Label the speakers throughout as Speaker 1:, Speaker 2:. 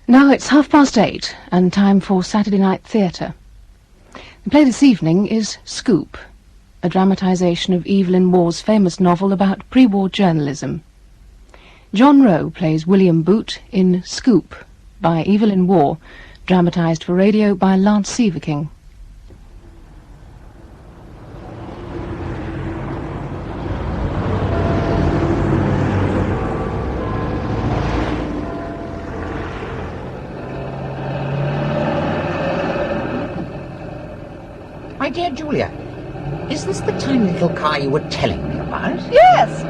Speaker 1: Now it's 8:30 and time for Saturday Night Theatre. The play this evening is Scoop, a dramatisation of Evelyn Waugh's famous novel about pre-war journalism. John Rowe plays William Boot in Scoop by Evelyn Waugh, dramatised for radio by Lance Seaverking.
Speaker 2: My dear Julia, is this the tiny little car you were telling me about?
Speaker 3: Yes.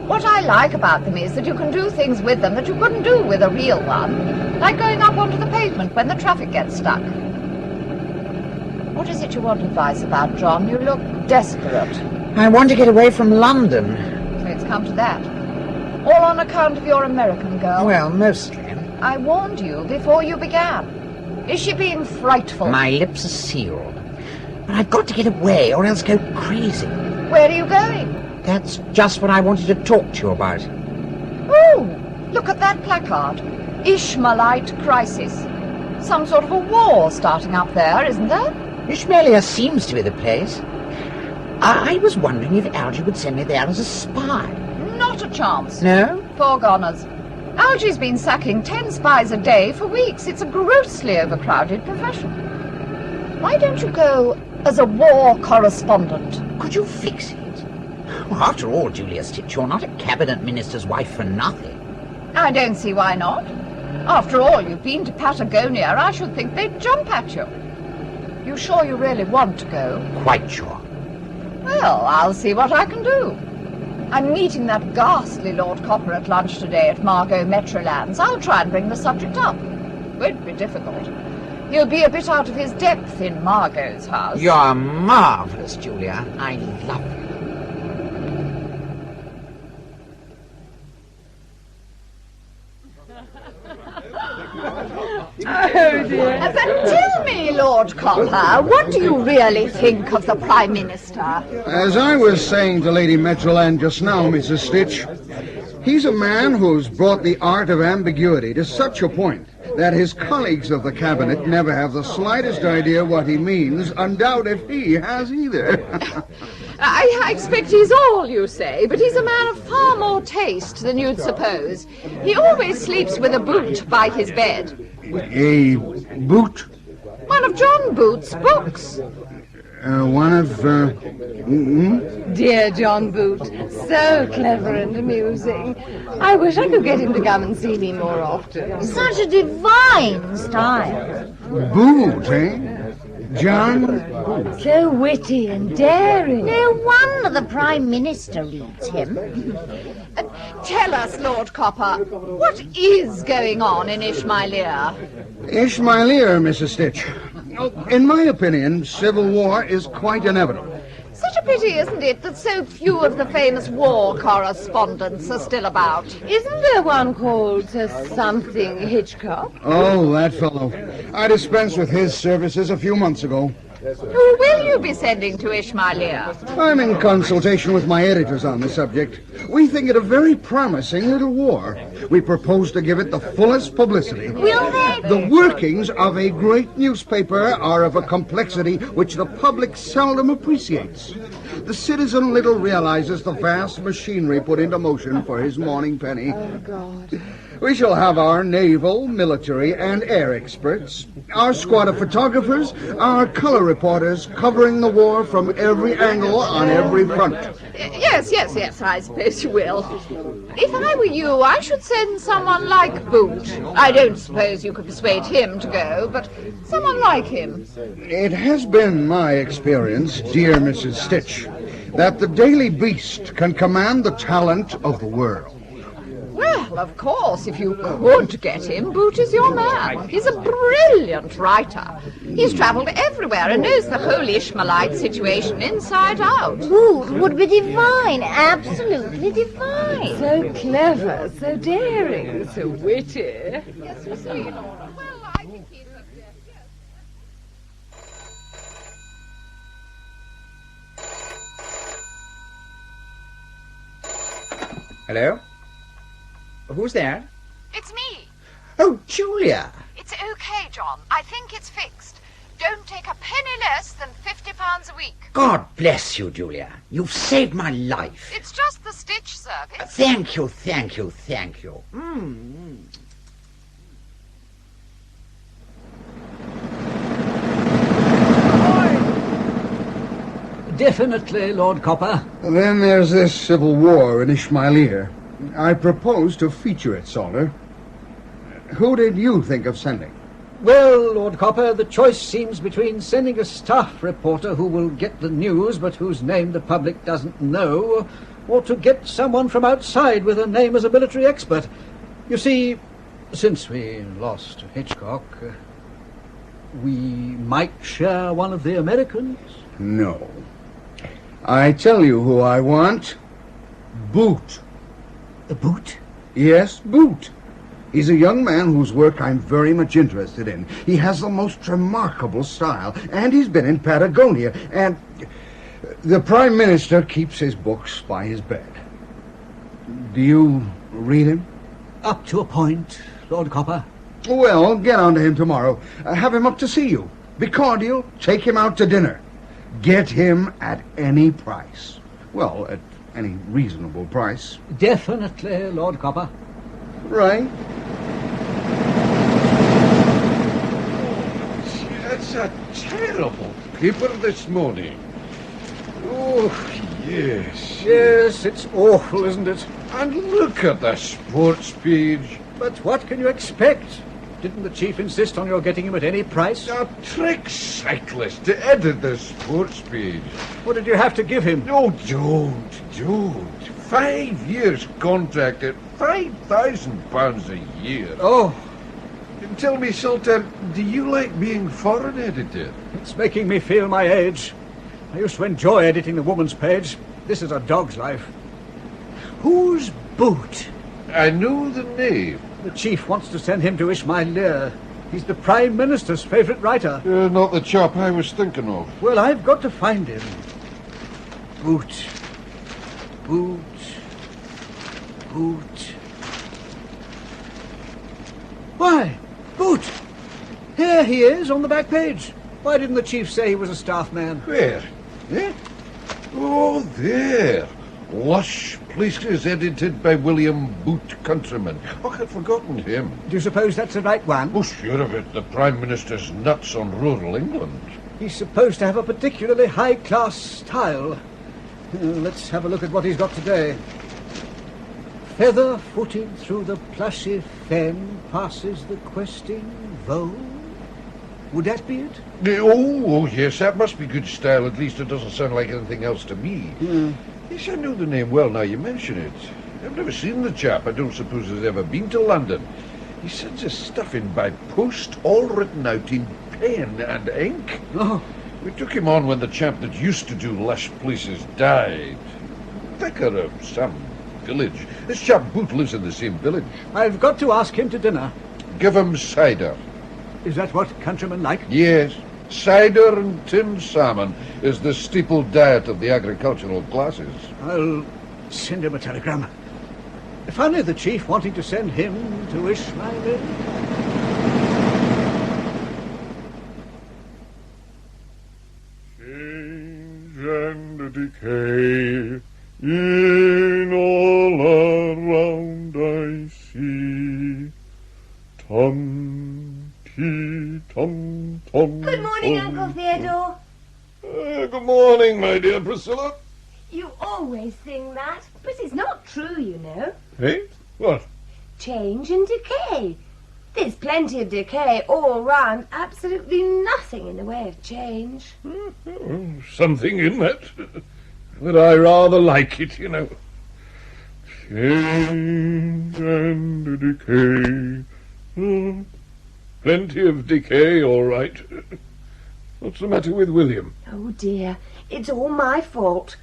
Speaker 3: What I like about them is that you can do things with them that you couldn't do with a real one, like going up onto the pavement when the traffic gets stuck. What is it you want advice about, John? You look desperate.
Speaker 2: I want to get away from London.
Speaker 3: So it's come to that. All on account of your American girl?
Speaker 2: Well, mostly.
Speaker 3: I warned you before you began. Is she being frightful?
Speaker 2: My lips are sealed. But I've got to get away or else go crazy.
Speaker 3: Where are you going?
Speaker 2: That's just what I wanted to talk to you about.
Speaker 3: Oh, look at that placard. Ishmaelite crisis. Some sort of a war starting up there, isn't there?
Speaker 2: Ishmaelia seems to be the place. I was wondering if Algy would send me there as a spy.
Speaker 3: Not a chance.
Speaker 2: No?
Speaker 3: Foregoners. Algy's been sacking 10 spies a day for weeks. It's a grossly overcrowded profession. Why don't you go as a war correspondent?
Speaker 2: Could you fix it? Well, after all, Julia Stitch, you're not a cabinet minister's wife for nothing.
Speaker 3: I don't see why not. After all, you've been to Patagonia. I should think they'd jump at you. You sure you really want to go?
Speaker 2: Quite sure.
Speaker 3: Well, I'll see what I can do. I'm meeting that ghastly Lord Copper at lunch today at Margot Metrolands. I'll try and bring the subject up. Won't be difficult. He'll be a bit out of his depth in Margot's house.
Speaker 2: You're marvellous, Julia. I love you.
Speaker 3: Oh, dear. But tell me, Lord Copper, what do you really think of the Prime Minister?
Speaker 4: As I was saying to Lady Metroland just now, Mrs. Stitch, he's a man who's brought the art of ambiguity to such a point that his colleagues of the cabinet never have the slightest idea what he means, undoubt if he has either.
Speaker 3: I expect he's all, you say, but he's a man of far more taste than you'd suppose. He always sleeps with a boot by his bed.
Speaker 4: A boot?
Speaker 3: One of John Boot's books.
Speaker 5: Dear John Boot, so clever and amusing. I wish I could get him to come and see me more often.
Speaker 6: Such a divine style.
Speaker 4: Boot, eh? John?
Speaker 5: So witty and daring.
Speaker 6: No wonder the Prime Minister reads him.
Speaker 3: Tell us, Lord Copper, what is going on in Ishmaelia?
Speaker 4: Ishmaelia, Mrs. Stitch. In my opinion, civil war is quite inevitable.
Speaker 3: Such a pity, isn't it, that so few of the famous war correspondents are still about?
Speaker 5: Isn't there one called something Hitchcock?
Speaker 4: Oh, that fellow. I dispensed with his services a few months ago.
Speaker 3: Who will you be sending to Ishmaelia?
Speaker 4: I'm in consultation with my editors on the subject. We think it a very promising little war. We propose to give it the fullest publicity.
Speaker 6: Will they?
Speaker 4: The workings of a great newspaper are of a complexity which the public seldom appreciates. The citizen little realizes the vast machinery put into motion for his morning penny.
Speaker 5: Oh, God.
Speaker 4: We shall have our naval, military, and air experts, our squad of photographers, our color reporters covering the war from every angle on every front.
Speaker 3: Yes, I suppose you will. If I were you, I should send someone like Boot. I don't suppose you could persuade him to go, but someone like him.
Speaker 4: It has been my experience, dear Mrs. Stitch, that the Daily Beast can command the talent of the world.
Speaker 3: Well, of course, if you could get him, Boot is your man. He's a brilliant writer. He's travelled everywhere and knows the whole Ishmaelite situation inside out.
Speaker 6: Boot would be divine, absolutely divine.
Speaker 5: So clever, so daring, so witty.
Speaker 3: Yes, you see, Lorna. Well, I think he's a...
Speaker 2: Hello? Who's there?
Speaker 3: It's me.
Speaker 2: Oh, Julia!
Speaker 3: It's okay, John. I think it's fixed. Don't take a penny less than £50 a week.
Speaker 2: God bless you, Julia. You've saved my life.
Speaker 3: It's just the stitch service.
Speaker 2: Thank you, thank you, thank you.
Speaker 7: Definitely, Lord Copper.
Speaker 4: Then there's this civil war in Ishmaelia. I propose to feature it, Salter. Who did you think of sending?
Speaker 7: Well, Lord Copper, the choice seems between sending a staff reporter who will get the news but whose name the public doesn't know, or to get someone from outside with a name as a military expert. You see, since we lost Hitchcock, we might share one of the Americans.
Speaker 4: No. I tell you who I want. Boot.
Speaker 7: Boot?
Speaker 4: Yes, Boot. He's a young man whose work I'm very much interested in. He has the most remarkable style, and he's been in Patagonia, and the Prime Minister keeps his books by his bed. Do you read him?
Speaker 7: Up to a point, Lord Copper.
Speaker 4: Well, get on to him tomorrow. Have him up to see you. Be cordial. Take him out to dinner. Get him at any price. Well, at any reasonable price.
Speaker 7: Definitely, Lord Copper.
Speaker 4: Right.
Speaker 8: That's a terrible paper this morning. Oh, yes.
Speaker 7: Yes, it's awful, isn't it?
Speaker 8: And look at the sports page.
Speaker 7: But what can you expect? Didn't the chief insist on your getting him at any price?
Speaker 8: A trick cyclist to edit the sports page.
Speaker 7: What did you have to give him?
Speaker 8: No, don't. 5 years contract at £5,000 a year.
Speaker 7: Oh,
Speaker 8: Tell me, Sultan, do you like being foreign editor?
Speaker 7: it's making me feel my age. I used to enjoy editing the woman's page. This is a dog's life. Who's Boot?
Speaker 8: I know the name.
Speaker 7: The chief wants to send him to Ishmaelia. He's the Prime Minister's favourite writer.
Speaker 8: Not the chap I was thinking of.
Speaker 7: Well, I've got to find him. Boot. Why, Boot! Here he is on the back page. Why didn't the chief say he was a staff man?
Speaker 8: Where? Eh? Oh, there. Lush Places, edited by William Boot, Countryman. Oh, I'd forgotten him.
Speaker 7: Do you suppose that's the right one?
Speaker 8: Oh, sure of it. The Prime Minister's nuts on rural England.
Speaker 7: He's supposed to have a particularly high-class style. Let's have a look at what he's got today. Feather-footed through the plushy fen passes the questing vole. Would that be it?
Speaker 8: Oh, yes, that must be good style. At least it doesn't sound like anything else to me. Yes, I know the name well now you mention it. I've never seen the chap. I don't suppose he's ever been to London. He sends his stuff in by post, all written out in pen and ink.
Speaker 7: Oh,
Speaker 8: We took him on when the chap that used to do Lush Places died. Vicar of some village. This chap Boot lives in the same village.
Speaker 7: I've got to ask him to dinner.
Speaker 8: Give him cider.
Speaker 7: Is that what countrymen like?
Speaker 8: Yes, cider and tinned salmon is the staple diet of the agricultural classes.
Speaker 7: I'll send him a telegram. If only the chief wanting to send him to Ishmaelia.
Speaker 9: Change and decay in all around I see. Tum-tee-tum-tum.
Speaker 6: Good morning, Uncle Theodore.
Speaker 9: Good morning, my dear Priscilla.
Speaker 6: You always sing that, but it's not true, you know.
Speaker 9: Hey? What?
Speaker 6: Change and decay. There's plenty of decay all round, absolutely nothing in the way of change.
Speaker 9: Something in that. But I rather like it, you know. Change and decay. Plenty of decay, all right. What's the matter with William?
Speaker 6: Oh, dear, it's all my fault.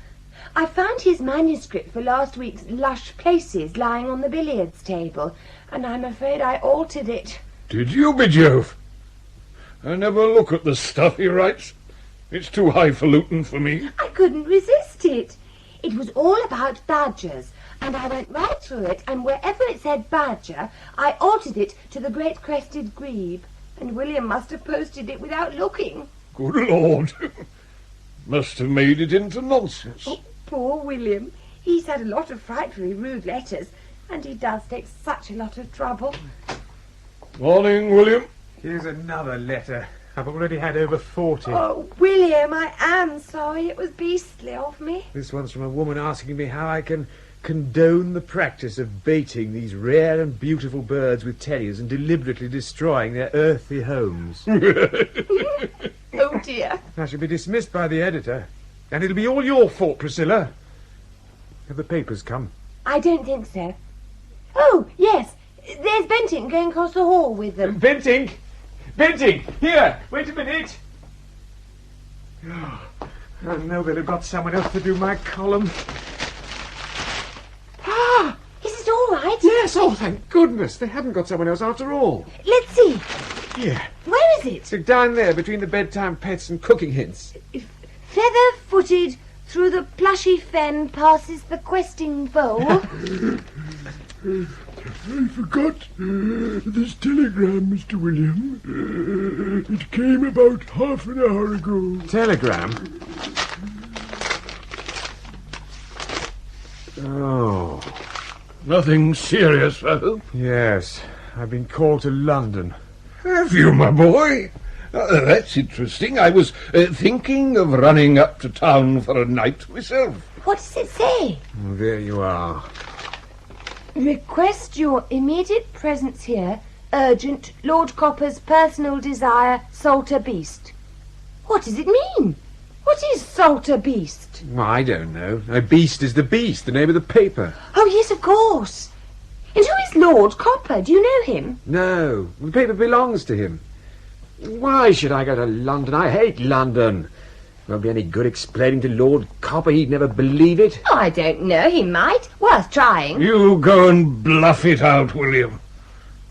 Speaker 6: I found his manuscript for last week's Lush Places lying on the billiards table, and I'm afraid I altered it.
Speaker 9: Did you, be Jove? I never look at the stuff he writes. It's too highfalutin for me.
Speaker 6: I couldn't resist it. It was all about badgers, And I went right through it, and wherever it said badger, I altered it to the great crested grebe. And William must have posted it without looking.
Speaker 9: Good Lord. Must have made it into nonsense.
Speaker 6: Oh, poor William. He's had a lot of frightfully rude letters, and he does take such a lot of trouble.
Speaker 9: Morning, William.
Speaker 10: Here's another letter. I've already had over 40.
Speaker 6: Oh, William, I am sorry. It was beastly of me.
Speaker 10: This one's from a woman asking me how I can condone the practice of baiting these rare and beautiful birds with terriers and deliberately destroying their earthly homes.
Speaker 6: Oh, dear.
Speaker 10: I shall be dismissed by the editor. And it'll be all your fault, Priscilla. Have the papers come?
Speaker 6: I don't think so. Oh, yes. There's Bentinck going across the hall with them.
Speaker 10: Bentinck! Bentinck! Here! Wait a minute! Oh, I know they'll have got someone else to do my column. Ah!
Speaker 6: Is it all right?
Speaker 10: Yes, oh, thank goodness. They haven't got someone else after all.
Speaker 6: Let's see.
Speaker 10: Here.
Speaker 6: Where is it?
Speaker 10: So down there, between the bedtime pets and cooking hints.
Speaker 6: Feather-footed through the plushy fen passes the questing foal.
Speaker 9: I forgot this telegram, Mr. William. It came about half an hour ago.
Speaker 10: Telegram? Oh.
Speaker 9: Nothing serious, I hope.
Speaker 10: Yes, I've been called to London.
Speaker 9: Have you, my boy? That's interesting. I was thinking of running up to town for a night myself.
Speaker 6: What does it say?
Speaker 10: Oh, there you are.
Speaker 6: Request your immediate presence here. Urgent. Lord Copper's personal desire. Salter Beast. What does it mean? What is Salter Beast?
Speaker 10: Well, I don't know. A beast is the beast, the name of the paper.
Speaker 6: Oh, yes, of course. And who is Lord Copper? Do you know him?
Speaker 10: No, the paper belongs to him. Why should I go to London? I hate London. Won't be any good explaining to Lord Copper. He'd never believe it.
Speaker 6: Oh, I don't know. He might. Worth trying.
Speaker 9: You go and bluff it out, William.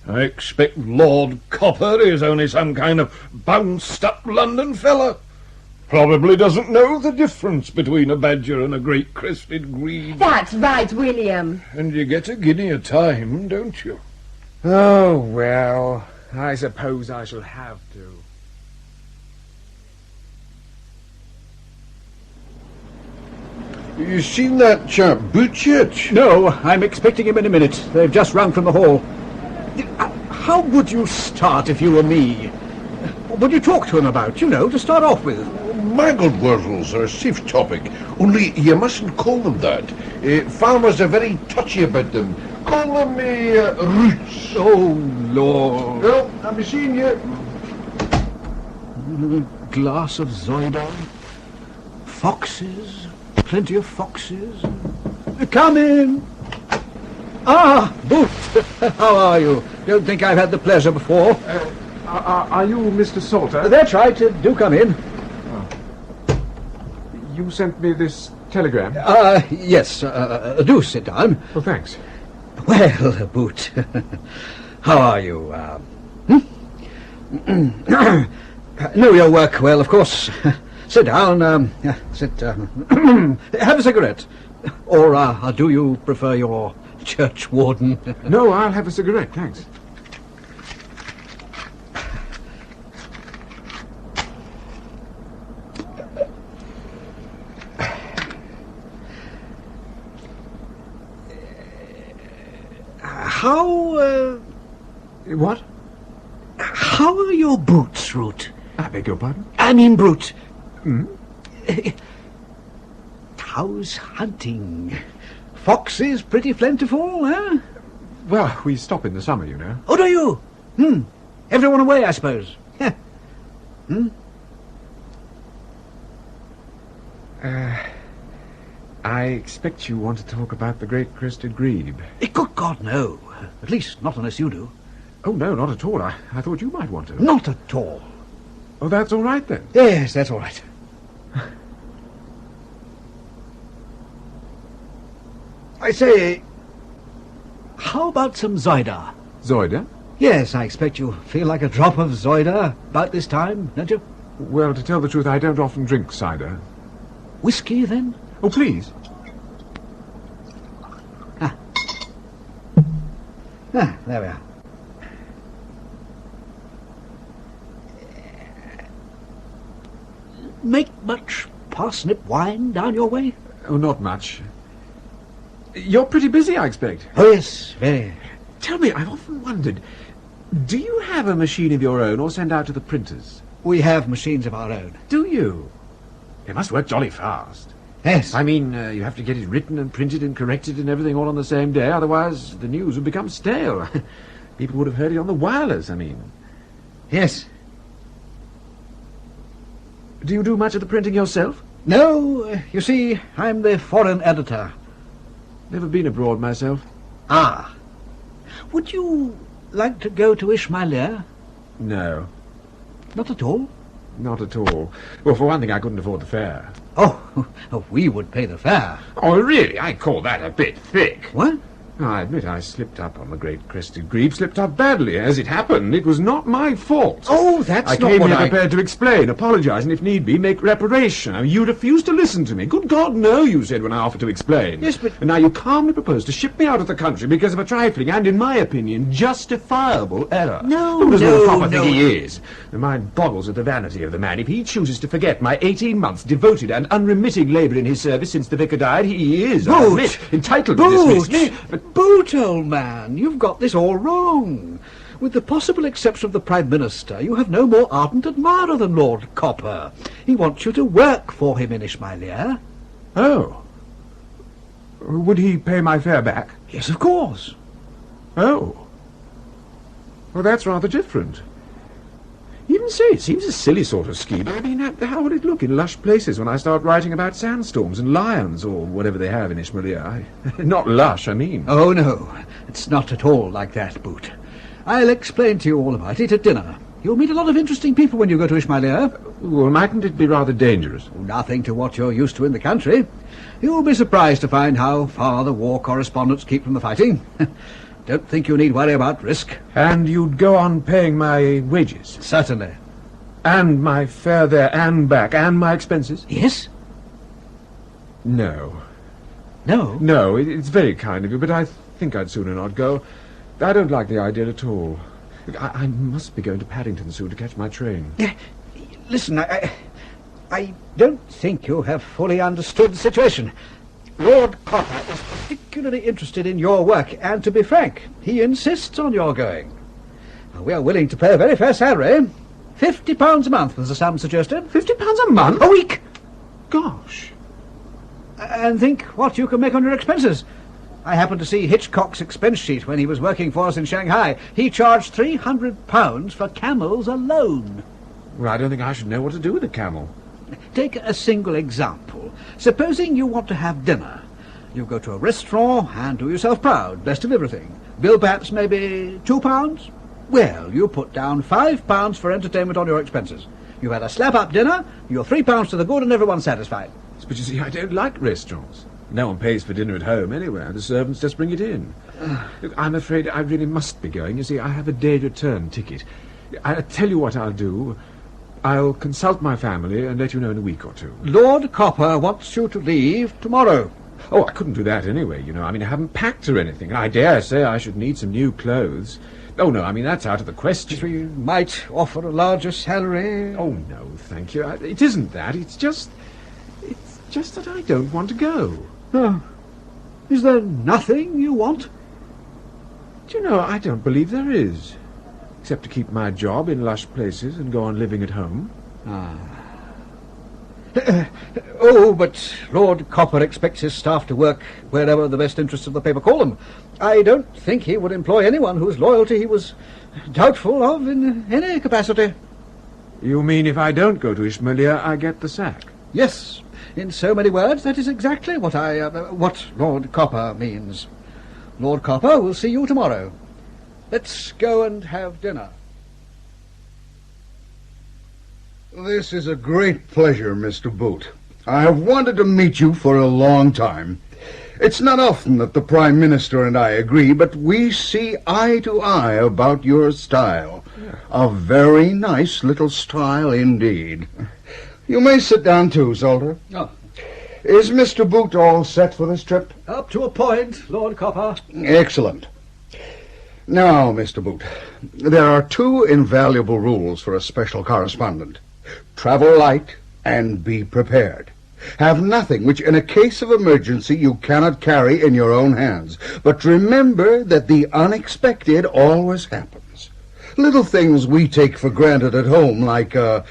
Speaker 9: I expect Lord Copper is only some kind of bounced-up London fella. Probably doesn't know the difference between a badger and a great crested grebe.
Speaker 6: That's right, William.
Speaker 9: And you get a guinea a time, don't you?
Speaker 10: Oh, well, I suppose I shall have to.
Speaker 8: You seen that chap Boot yet?
Speaker 7: No, I'm expecting him in a minute. They've just rung from the hall. How would you start if you were me? What would you talk to him about, you know, to start off with?
Speaker 8: Mangled wurtles are a safe topic, only you mustn't call them that. Farmers are very touchy about them. Call them roots.
Speaker 7: Oh, Lord.
Speaker 8: Well, I'll be seeing you.
Speaker 7: Glass of Zoidon. Foxes. Plenty of foxes. Come in. Ah, Boot. How are you? Don't think I've had the pleasure before.
Speaker 10: Are you Mr. Salter?
Speaker 7: That's right. Do come in.
Speaker 10: You sent me this telegram?
Speaker 7: Yes. Do sit down.
Speaker 10: Oh, thanks.
Speaker 7: Well, Boot, how are you? Know your work well, of course. Sit down. Sit. Have a cigarette. Or do you prefer your churchwarden?
Speaker 10: No, I'll have a cigarette, thanks.
Speaker 7: How,
Speaker 10: What?
Speaker 7: How are your boots, Root?
Speaker 10: I beg your pardon?
Speaker 7: I mean, Brute.
Speaker 10: Hmm?
Speaker 7: How's hunting? Foxes pretty plentiful, eh?
Speaker 10: Well, we stop in the summer, you know.
Speaker 7: Oh, do you? Everyone away, I suppose.
Speaker 10: I expect you want to talk about the great crested grebe.
Speaker 7: Good God, no. At least not unless you do.
Speaker 10: Oh, no, not at all. I thought you might want to.
Speaker 7: Not at all.
Speaker 10: Oh, that's all right, then.
Speaker 7: Yes, that's all right. I say, how about some Zoida?
Speaker 10: Zoida?
Speaker 7: Yes, I expect you feel like a drop of Zoida about this time, don't you?
Speaker 10: Well, to tell the truth, I don't often drink cider.
Speaker 7: Whiskey, then?
Speaker 10: Oh, please.
Speaker 7: Ah, Ah, there we are. Make much parsnip wine down your way?
Speaker 10: Oh, not much. You're pretty busy, I expect.
Speaker 7: Oh, yes, very.
Speaker 10: Tell me, I've often wondered, do you have a machine of your own or send out to the printers?
Speaker 7: We have machines of our own.
Speaker 10: Do you? They must work jolly fast.
Speaker 7: Yes.
Speaker 10: I mean, you have to get it written and printed and corrected and everything all on the same day, otherwise the news would become stale. People would have heard it on the wireless, I mean.
Speaker 7: Yes.
Speaker 10: Do you do much of the printing yourself?
Speaker 7: No, you see, I'm the foreign editor.
Speaker 10: Never been abroad myself.
Speaker 7: Ah. Would you like to go to Ishmaelia?
Speaker 10: No.
Speaker 7: Not at all?
Speaker 10: Not at all. Well, for one thing, I couldn't afford the fare.
Speaker 7: Oh, we would pay the fare.
Speaker 10: Oh, really? I call that a bit thick.
Speaker 7: What?
Speaker 10: I admit I slipped up on the Great Crested Grebe, slipped up badly. As it happened, it was not my fault.
Speaker 7: Oh, that's
Speaker 10: I
Speaker 7: not
Speaker 10: came
Speaker 7: what
Speaker 10: here
Speaker 7: I...
Speaker 10: prepared to explain, apologise, and if need be, make reparation. I mean, you refused to listen to me. Good God, no, you said when I offered to explain.
Speaker 7: Yes, but...
Speaker 10: And now you calmly propose to ship me out of the country because of a trifling and, in my opinion, justifiable error.
Speaker 7: No,
Speaker 10: Who doesn't
Speaker 7: no,
Speaker 10: proper
Speaker 7: no.
Speaker 10: think he is? The mind boggles at the vanity of the man. If he chooses to forget my 18 months devoted and unremitting labour in his service since the vicar died, he is, I
Speaker 7: Boot!
Speaker 10: admit, entitled to dismiss me. But
Speaker 7: Boot, old man, you've got this all wrong. With the possible exception of the Prime Minister, you have no more ardent admirer than Lord Copper. He wants you to work for him in Ishmaelia.
Speaker 10: Oh. Would he pay my fare back?
Speaker 7: Yes, of course.
Speaker 10: Oh. Well, that's rather different. Even so, it seems a silly sort of scheme. I mean, how would it look in lush places when I start writing about sandstorms and lions, or whatever they have in Ishmaelia? Not lush, I mean.
Speaker 7: Oh, no, it's not at all like that, Boot. I'll explain to you all about it at dinner. You'll meet a lot of interesting people when you go to Ishmaelia.
Speaker 10: Well, mightn't it be rather dangerous?
Speaker 7: Nothing to what you're used to in the country. You'll be surprised to find how far the war correspondents keep from the fighting. Don't think you need worry about risk.
Speaker 10: And you'd go on paying my wages?
Speaker 7: Certainly.
Speaker 10: And my fare there and back, and my expenses?
Speaker 7: Yes?
Speaker 10: No.
Speaker 7: No?
Speaker 10: No, it's very kind of you, but I think I'd sooner not go. I don't like the idea at all. I must be going to Paddington soon to catch my train.
Speaker 7: Listen, I don't think you have fully understood the situation. Lord Copper is particularly interested in your work, and to be frank, he insists on your going. We are willing to pay a very fair salary. £50 a month was the sum suggested.
Speaker 10: £50 a month?
Speaker 7: A week!
Speaker 10: Gosh.
Speaker 7: And think what you can make on your expenses. I happened to see Hitchcock's expense sheet when he was working for us in Shanghai. He charged £300 for camels alone.
Speaker 10: Well, I don't think I should know what to do with a camel.
Speaker 7: Take a single example. Supposing you want to have dinner. You go to a restaurant and do yourself proud, best of everything. Bill perhaps maybe £2? Well, you put down £5 for entertainment on your expenses. You've had a slap-up dinner, you're £3 to the good and everyone's satisfied.
Speaker 10: But you see, I don't like restaurants. No one pays for dinner at home anywhere. The servants just bring it in. Look, I'm afraid I really must be going. You see, I have a day return ticket. I'll tell you what I'll do. I'll consult my family and let you know in a week or two.
Speaker 7: Lord Copper wants you to leave tomorrow.
Speaker 10: Oh, I couldn't do that anyway, you know. I mean, I haven't packed or anything. I dare say I should need some new clothes. Oh, no, I mean, that's out of the question.
Speaker 7: We might offer a larger salary.
Speaker 10: Oh, no, thank you. It isn't that. It's just that I don't want to go.
Speaker 7: Oh. Is there nothing you want?
Speaker 10: Do you know, I don't believe there is. Except to keep my job in lush places and go on living at home.
Speaker 7: Oh, but Lord Copper expects his staff to work wherever the best interests of the paper call them. I don't think he would employ anyone whose loyalty he was doubtful of in any capacity.
Speaker 10: You mean if I don't go to Ishmaelia, I get the sack?
Speaker 7: Yes. In so many words, that is exactly what what Lord Copper means. Lord Copper will see you tomorrow. Let's go and have dinner.
Speaker 4: This is a great pleasure, Mr. Boot. I have wanted to meet you for a long time. It's not often that the Prime Minister and I agree, but we see eye to eye about your style. Yeah. A very nice little style indeed. You may sit down too, Zolder.
Speaker 7: Oh.
Speaker 4: Is Mr. Boot all set for this trip?
Speaker 7: Up to a point, Lord Copper.
Speaker 4: Excellent. Now, Mr. Boot, there are two invaluable rules for a special correspondent. Travel light and be prepared. Have nothing which in a case of emergency you cannot carry in your own hands. But remember that the unexpected always happens. Little things we take for granted at home, like a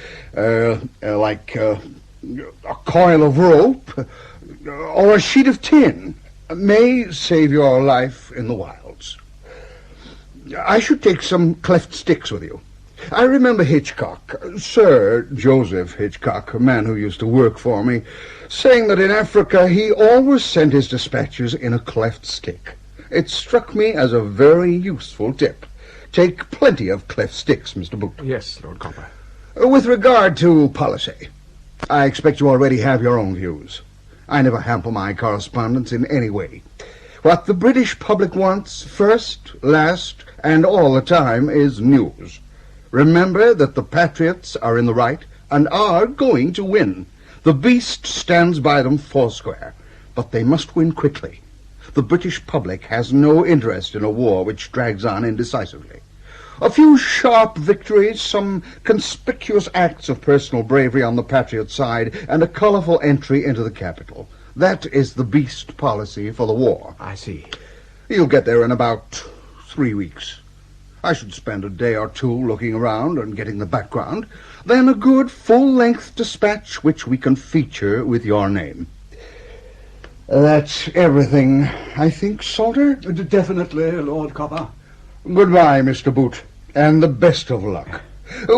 Speaker 4: coil of rope or a sheet of tin, may save your life in the wilds. I should take some cleft sticks with you. I remember Hitchcock, Sir Joseph Hitchcock, a man who used to work for me, saying that in Africa he always sent his dispatches in a cleft stick. It struck me as a very useful tip. Take plenty of cleft sticks, Mr. Boot.
Speaker 10: Yes, Lord Copper.
Speaker 4: With regard to policy, I expect you already have your own views. I never hamper my correspondence in any way. What the British public wants, first, last, and all the time, is news. Remember that the patriots are in the right and are going to win. The beast stands by them foursquare, but they must win quickly. The British public has no interest in a war which drags on indecisively. A few sharp victories, some conspicuous acts of personal bravery on the patriot side, and a colourful entry into the capital. That is the beast policy for the war.
Speaker 10: I see.
Speaker 4: You'll get there in about 3 weeks. I should spend a day or two looking around and getting the background, then a good full-length dispatch which we can feature with your name. That's everything, I think, Salter?
Speaker 7: Definitely, Lord Copper.
Speaker 4: Goodbye, Mr. Boot, and the best of luck.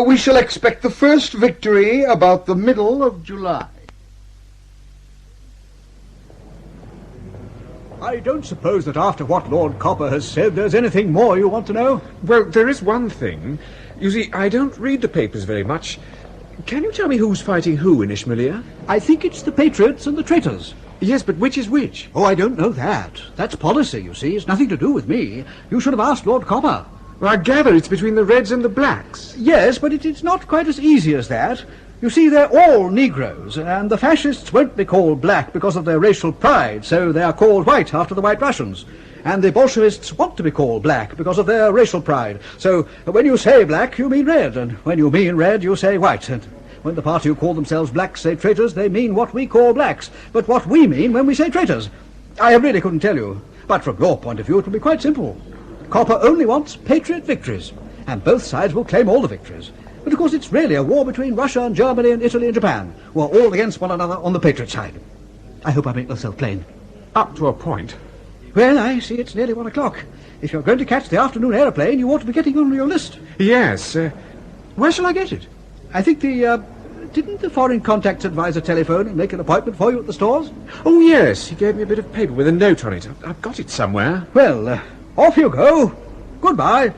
Speaker 4: We shall expect the first victory about the middle of July.
Speaker 7: I don't suppose that after what Lord Copper has said there's anything more you want to know?
Speaker 10: Well, there is one thing. You see, I don't read the papers very much. Can you tell me who's fighting who in Ishmaelia?
Speaker 7: I think it's the patriots and the traitors.
Speaker 10: Yes, but which is which?
Speaker 7: Oh, I don't know that. That's policy, you see. It's nothing to do with me. You should have asked Lord Copper.
Speaker 10: Well, I gather it's between the Reds and the Blacks.
Speaker 7: Yes, but it's not quite as easy as that. You see, they're all Negroes, and the fascists won't be called black because of their racial pride, so they are called white after the White Russians. And the Bolshevists want to be called black because of their racial pride. So when you say black, you mean red, and when you mean red, you say white. And when the party who call themselves blacks say traitors, they mean what we call blacks, but what we mean when we say traitors. I really couldn't tell you, but from your point of view it will be quite simple. Copper only wants patriot victories, and both sides will claim all the victories. But of course it's really a war between Russia and Germany and Italy and Japan, who are all against one another on the patriot side. I hope I make myself plain.
Speaker 10: Up to a point.
Speaker 7: Well, I see it's nearly 1 o'clock. If you're going to catch the afternoon aeroplane, you ought to be getting on your list.
Speaker 10: Yes. Where shall I get it?
Speaker 7: I think didn't the foreign contacts advisor telephone and make an appointment for you at the stores?
Speaker 10: Oh, yes. He gave me a bit of paper with a note on it. I've got it somewhere.
Speaker 7: Well, off you go. Goodbye.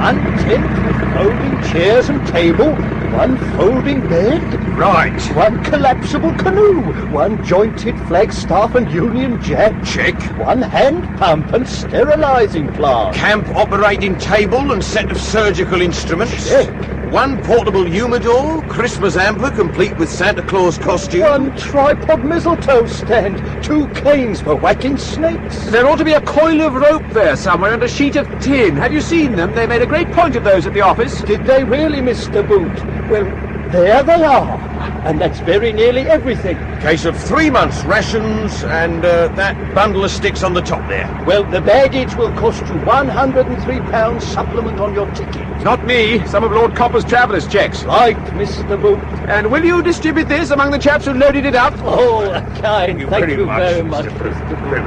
Speaker 11: One tent with folding chairs and table, one folding bed.
Speaker 8: Right.
Speaker 11: One collapsible canoe, one jointed flagstaff and Union Jack.
Speaker 8: Check.
Speaker 11: One hand pump and sterilizing plant.
Speaker 8: Camp operating table and set of surgical instruments.
Speaker 11: Check.
Speaker 8: One portable humidor, Christmas hamper complete with Santa Claus costume.
Speaker 11: One tripod mistletoe stand, 2 canes for whacking snakes.
Speaker 10: There ought to be a coil of rope there somewhere and a sheet of tin. Have you seen them? They made a great point of those at the office.
Speaker 11: Did they really, Mr. Boot? Well, there they are. And that's very nearly everything.
Speaker 8: Case of 3 months' rations and that bundle of sticks on the top there.
Speaker 11: Well, the baggage will cost you £103 supplement on your ticket.
Speaker 10: Not me. Some of Lord Copper's traveller's checks.
Speaker 11: Right, Mr. Boot.
Speaker 10: And will you distribute this among the chaps who loaded it up?
Speaker 11: Oh, kind. Thank you very much, Mr. Boot.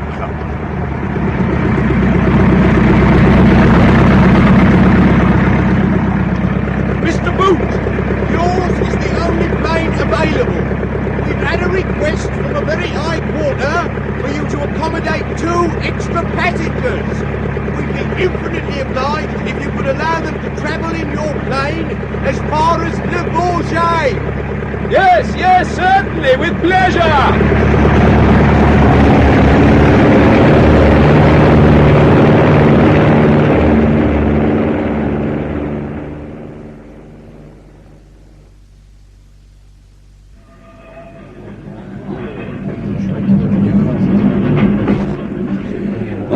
Speaker 8: Mr. Boot, yours is the only plane available. We've had a request from a very high quarter for you to accommodate 2 extra passengers. We'd be infinitely obliged if you could allow them to travel in your plane as far as Le Bourget.
Speaker 10: Yes, certainly, with pleasure.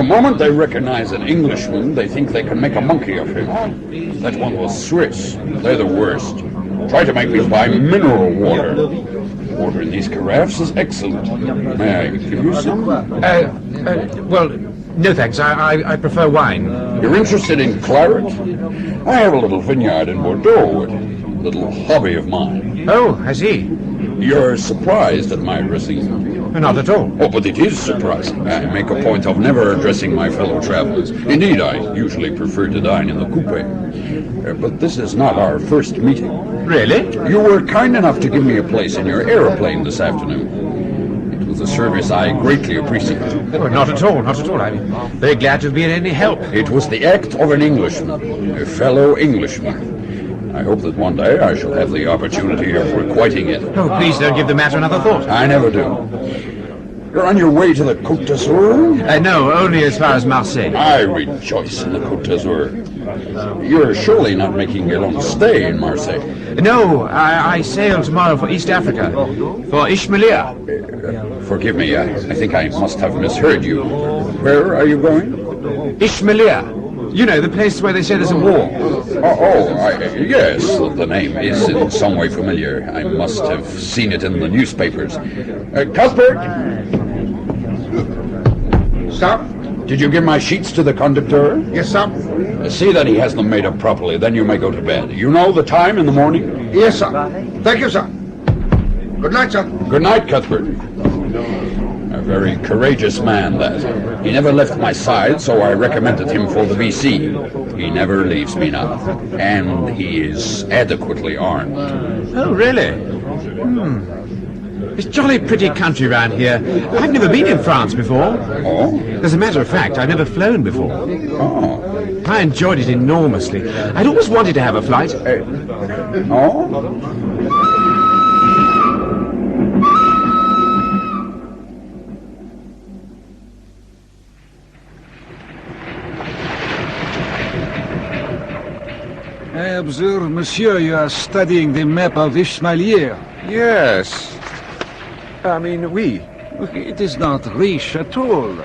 Speaker 12: moment they recognize an Englishman, they think they can make a monkey of him. That one was Swiss. They're the worst. Try to make me buy mineral water. Water in these carafes is excellent. May I give you some?
Speaker 10: Well, no thanks. I prefer wine.
Speaker 12: You're interested in claret? I have a little vineyard in Bordeaux. A little hobby of mine.
Speaker 10: Oh, I see.
Speaker 12: You're surprised at my dressing?
Speaker 10: Not at all.
Speaker 12: Oh, but it is surprising. I make a point of never addressing my fellow travelers. Indeed, I usually prefer to dine in the coupe. But this is not our first meeting.
Speaker 10: Really?
Speaker 12: You were kind enough to give me a place in your aeroplane this afternoon. It was a service I greatly appreciate.
Speaker 10: Oh, not at all, not at all. I'm very glad to be of any help.
Speaker 12: It was the act of an Englishman, a fellow Englishman. I hope that one day I shall have the opportunity of requiting it.
Speaker 10: Oh, please don't give the matter another thought.
Speaker 12: I never do. You're on your way to the Côte d'Azur?
Speaker 10: No, only as far as Marseille.
Speaker 12: I rejoice in the Côte d'Azur. You're surely not making a long stay in Marseille.
Speaker 10: No, I sail tomorrow for East Africa, for Ishmaelia.
Speaker 12: Forgive me, I think I must have misheard you. Where are you going?
Speaker 10: Ishmaelia. You know, the place where they say there's a war.
Speaker 12: Yes, the name is in some way familiar. I must have seen it in the newspapers. Cuthbert!
Speaker 4: Sir?
Speaker 12: Did you give my sheets to the conductor?
Speaker 4: Yes, sir.
Speaker 12: See that he has them made up properly, then you may go to bed. You know the time in the morning?
Speaker 4: Yes, sir. Thank you, sir. Good night, sir.
Speaker 12: Good night, Cuthbert. A very courageous man, that. He never left my side, so I recommended him for the VC. He never leaves me now. And he is adequately armed.
Speaker 10: Oh, really? It's jolly pretty country round here. I've never been in France before.
Speaker 12: Oh?
Speaker 10: As a matter of fact, I've never flown before.
Speaker 12: Oh.
Speaker 10: I enjoyed it enormously. I'd always wanted to have a flight.
Speaker 13: I observe, monsieur, you are studying the map of Ishmaelia.
Speaker 10: Yes. I mean, oui.
Speaker 13: It is not rich at all.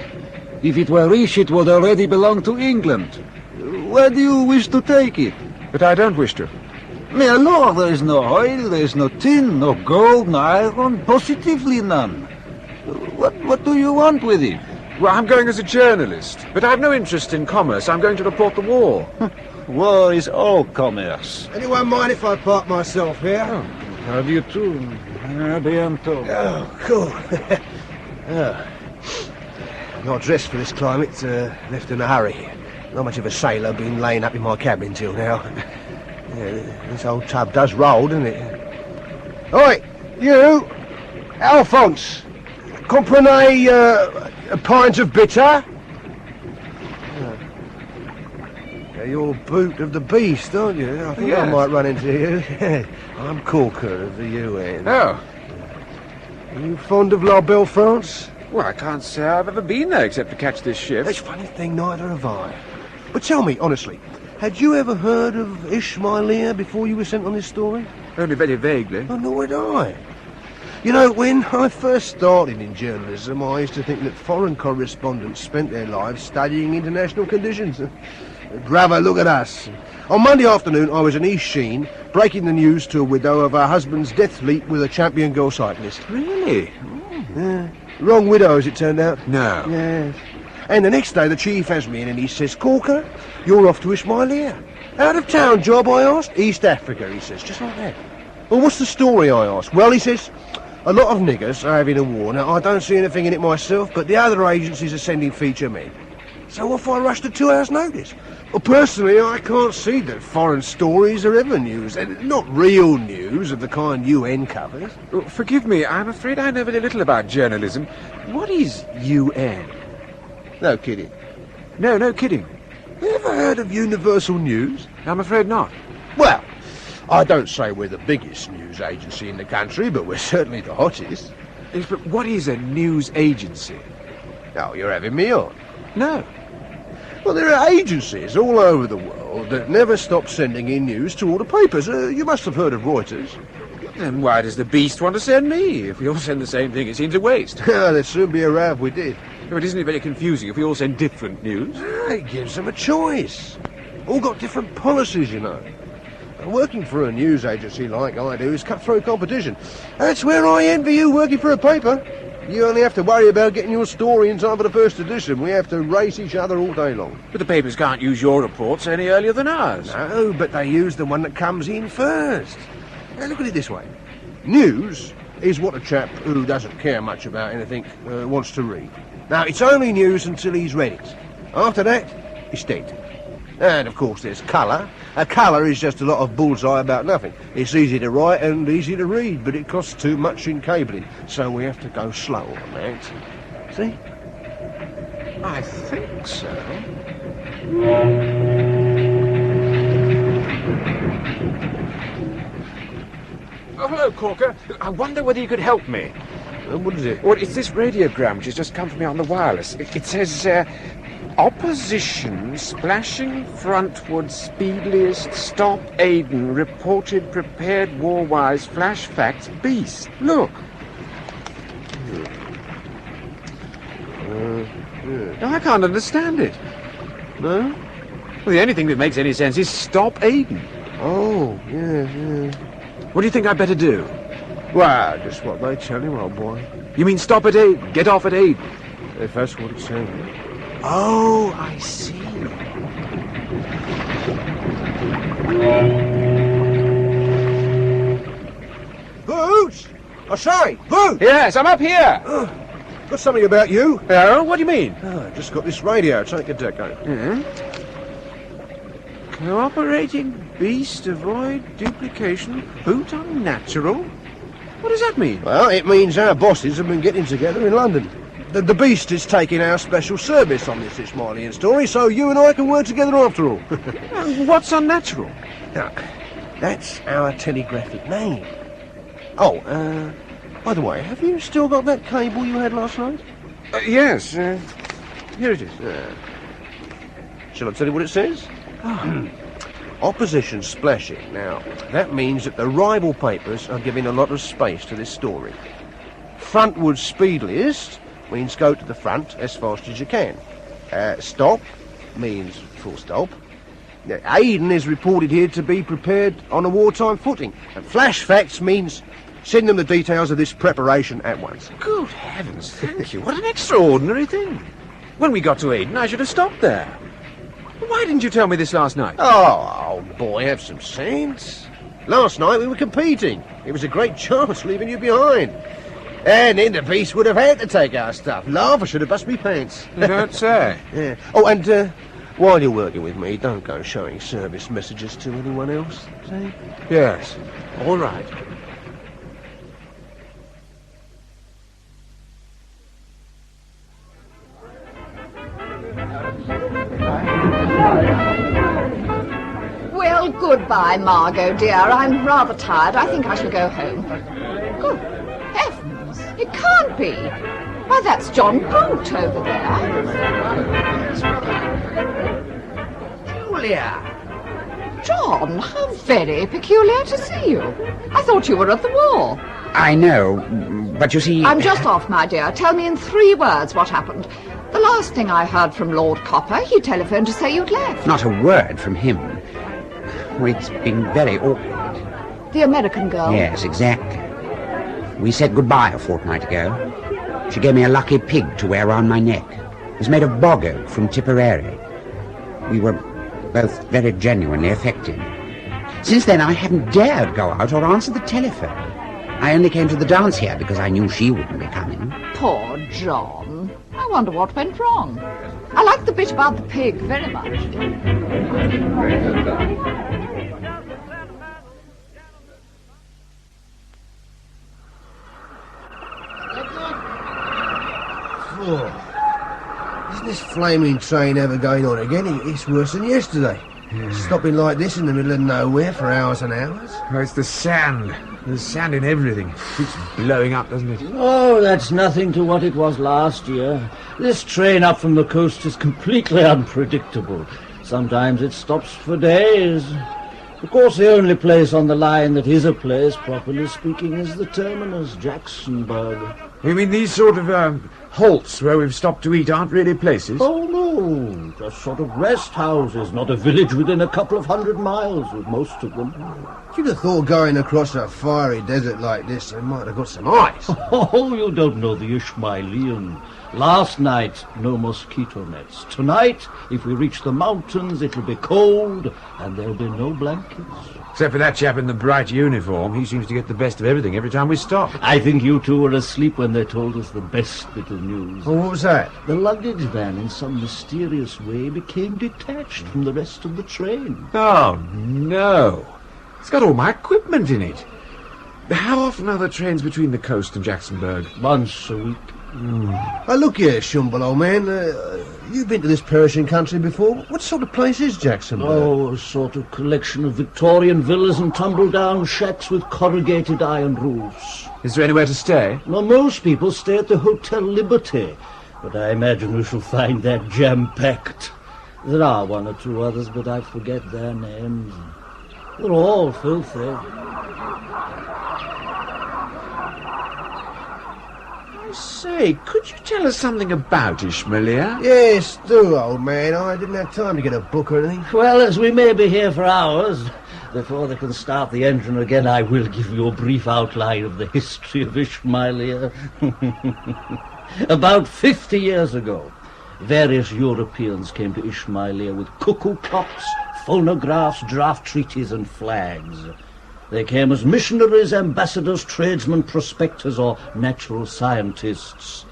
Speaker 13: If it were rich, it would already belong to England. Where do you wish to take it?
Speaker 10: But I don't wish to.
Speaker 13: Mais alors, there is no oil, there is no tin, no gold, no iron, positively none. What do you want with it?
Speaker 10: Well, I'm going as a journalist, but I've no interest in commerce. I'm going to report the war.
Speaker 13: War is all commerce.
Speaker 14: Anyone mind if I park myself here?
Speaker 13: Oh, have you too? Bientôt.
Speaker 14: Oh, cool. Not dressed for this climate, left in a hurry. Not much of a sailor, been laying up in my cabin till now. This old tub does roll, doesn't it? Oi, you! Alphonse! Comprenez a pint of bitter? You're Boot of the Beast, aren't you? I think I might run into you. I'm Corker of the UN.
Speaker 10: Oh.
Speaker 14: Are you fond of La Belle France?
Speaker 10: Well, I can't say I've ever been there except to catch this ship.
Speaker 14: That's a funny thing, neither have I. But tell me, honestly, had you ever heard of Ishmaelia before you were sent on this story?
Speaker 10: Only very vaguely.
Speaker 14: Oh, nor had I. You know, when I first started in journalism, I used to think that foreign correspondents spent their lives studying international conditions. Bravo, look at us. On Monday afternoon, I was in East Sheen, breaking the news to a widow of her husband's death leap with a champion girl cyclist.
Speaker 10: Really?
Speaker 14: Yeah. Wrong widow, as it turned out.
Speaker 10: No.
Speaker 14: Yes. And the next day, the chief has me in and he says, Corker, you're off to Ishmaelia. Out of town job, I asked. East Africa, he says, just like that. Well, what's the story, I asked. Well, he says, a lot of niggers are having a war. Now, I don't see anything in it myself, but the other agencies are sending feature men. So off I rushed at 2 hours' notice. Well, personally, I can't see that foreign stories are ever news. Not real news of the kind UN covers.
Speaker 10: Well, forgive me, I'm afraid I know very little about journalism. What is UN?
Speaker 14: No kidding.
Speaker 10: No kidding.
Speaker 14: You ever heard of Universal News?
Speaker 10: I'm afraid not.
Speaker 14: Well, I don't say we're the biggest news agency in the country, but we're certainly the hottest.
Speaker 10: Yes, but what is a news agency?
Speaker 14: Oh, you're having me on?
Speaker 10: No.
Speaker 14: Well, there are agencies all over the world that never stop sending in news to all the papers. You must have heard of Reuters.
Speaker 10: Then why does the beast want to send me? If we all send the same thing, it seems a waste.
Speaker 14: There'd soon be a row if we did.
Speaker 10: But isn't it very confusing if we all send different news?
Speaker 14: It gives them a choice. All got different policies, you know. Working for a news agency like I do is cutthroat competition. That's where I envy you working for a paper. You only have to worry about getting your story in time for the first edition. We have to race each other all day long.
Speaker 10: But the papers can't use your reports any earlier than ours.
Speaker 14: No, but they use the one that comes in first. Now, look at it this way. News is what a chap who doesn't care much about anything wants to read. Now, it's only news until he's read it. After that, it's dead. And, of course, there's colour. A colour is just a lot of bullseye about nothing. It's easy to write and easy to read, but it costs too much in cabling, so we have to go slow on that. See?
Speaker 10: I think so. Oh, hello, Corker. I wonder whether you could help me.
Speaker 14: What is it?
Speaker 10: Well, it's this radiogram which has just come to me on the wireless. It says, opposition splashing frontward speedliest stop Aden reported prepared war-wise flash facts beast. Look. No, I can't understand it.
Speaker 14: No?
Speaker 10: Well, the only thing that makes any sense is stop Aden.
Speaker 14: Oh, yeah.
Speaker 10: What do you think I'd better do?
Speaker 14: Well, just what they tell you, old boy.
Speaker 10: You mean stop at Aden, get off at Aden?
Speaker 14: If that's what it says.
Speaker 10: Oh, I see.
Speaker 14: Boots! I say, Boots!
Speaker 10: Yes, I'm up here.
Speaker 14: Got something about you.
Speaker 10: Oh, what do you mean?
Speaker 14: Oh, just got this radio. Take a deco.
Speaker 10: Cooperating beast, avoid duplication, boot unnatural? What does that mean?
Speaker 14: Well, it means our bosses have been getting together in London. The beast is taking our special service on this Ishmaelian story, so you and I can work together after all.
Speaker 10: What's unnatural?
Speaker 14: Now, that's our telegraphic name. Oh, by the way, have you still got that cable you had last night?
Speaker 10: Yes, here it is.
Speaker 14: Shall I tell you what it says? Opposition splashing. Now, that means that the rival papers are giving a lot of space to this story. Frontward speedliest means go to the front as fast as you can. Stop means full stop. Aden is reported here to be prepared on a wartime footing. And flash facts means send them the details of this preparation at once.
Speaker 10: Good heavens, thank you. What an extraordinary thing. When we got to Aden, I should have stopped there. Why didn't you tell me this last night?
Speaker 14: Oh, old boy, have some sense. Last night we were competing. It was a great chance leaving you behind. And then the beast would have had to take our stuff. Laugh, I should have bust me pants.
Speaker 10: You don't say.
Speaker 14: Yeah. Oh, and while you're working with me, don't go showing service messages to anyone else, see?
Speaker 10: Yes. All right.
Speaker 3: Well, goodbye, Margot, dear. I'm rather tired. I think I shall go home. Good heavens, it can't be. Why, that's John Courteney over there.
Speaker 2: Julia!
Speaker 3: John, how very peculiar to see you. I thought you were at the war.
Speaker 2: I know, but you see...
Speaker 3: I'm just off, my dear. Tell me in 3 words what happened. The last thing I heard from Lord Copper, he telephoned to say you'd left.
Speaker 2: Not a word from him. Well, it's been very awkward.
Speaker 3: The American girl?
Speaker 2: Yes, exactly. We said goodbye a fortnight ago. She gave me a lucky pig to wear round my neck. It was made of bog oak from Tipperary. We were both very genuinely affected. Since then, I haven't dared go out or answer the telephone. I only came to the dance here because I knew she wouldn't be coming.
Speaker 3: Poor John. I wonder what went wrong. I like the bit about the pig very much.
Speaker 14: Oh, isn't this flaming train ever going on again? It's worse than yesterday. Yeah. Stopping like this in the middle of nowhere for hours and hours.
Speaker 10: Oh, it's the sand. There's sand in everything. It keeps blowing up, doesn't it?
Speaker 11: Oh, that's nothing to what it was last year. This train up from the coast is completely unpredictable. Sometimes it stops for days. Of course, the only place on the line that is a place, properly speaking, is the terminus, Jacksonburg.
Speaker 10: You mean these sort of halts where we've stopped to eat aren't really places?
Speaker 11: Oh, no, just sort of rest houses, not a village within a couple of 100 miles with most of them.
Speaker 14: You'd have thought going across a fiery desert like this, they might have got some ice.
Speaker 11: Oh, you don't know the Ishmaelian. Last night, no mosquito nets. Tonight, if we reach the mountains, it'll be cold, and there'll be no blankets.
Speaker 10: Except for that chap in the bright uniform. He seems to get the best of everything every time we stop.
Speaker 11: I think you two were asleep when they told us the best bit of news.
Speaker 14: Oh, what was that?
Speaker 11: The luggage van, in some mysterious way, became detached from the rest of the train.
Speaker 10: Oh, no. It's got all my equipment in it. How often are the trains between the coast and Jacksonburg?
Speaker 11: Once a week.
Speaker 14: Look here, Shumble, old man. You've been to this Persian country before. What sort of place is Jacksonburg?
Speaker 11: Oh, a sort of collection of Victorian villas and tumble-down shacks with corrugated iron roofs.
Speaker 10: Is there anywhere to stay?
Speaker 11: Well, most people stay at the Hotel Liberty, but I imagine we shall find that jam-packed. There are one or two others, but I forget their names. They're all filthy.
Speaker 10: Say, could you tell us something about Ishmaelia?
Speaker 14: Yes, do, old man. I didn't have time to get a book or anything.
Speaker 11: Well, as we may be here for hours, before they can start the engine again, I will give you a brief outline of the history of Ishmaelia. About 50 years ago, various Europeans came to Ishmaelia with cuckoo clocks, phonographs, draft treaties, and flags. They came as missionaries, ambassadors, tradesmen, prospectors, or natural scientists.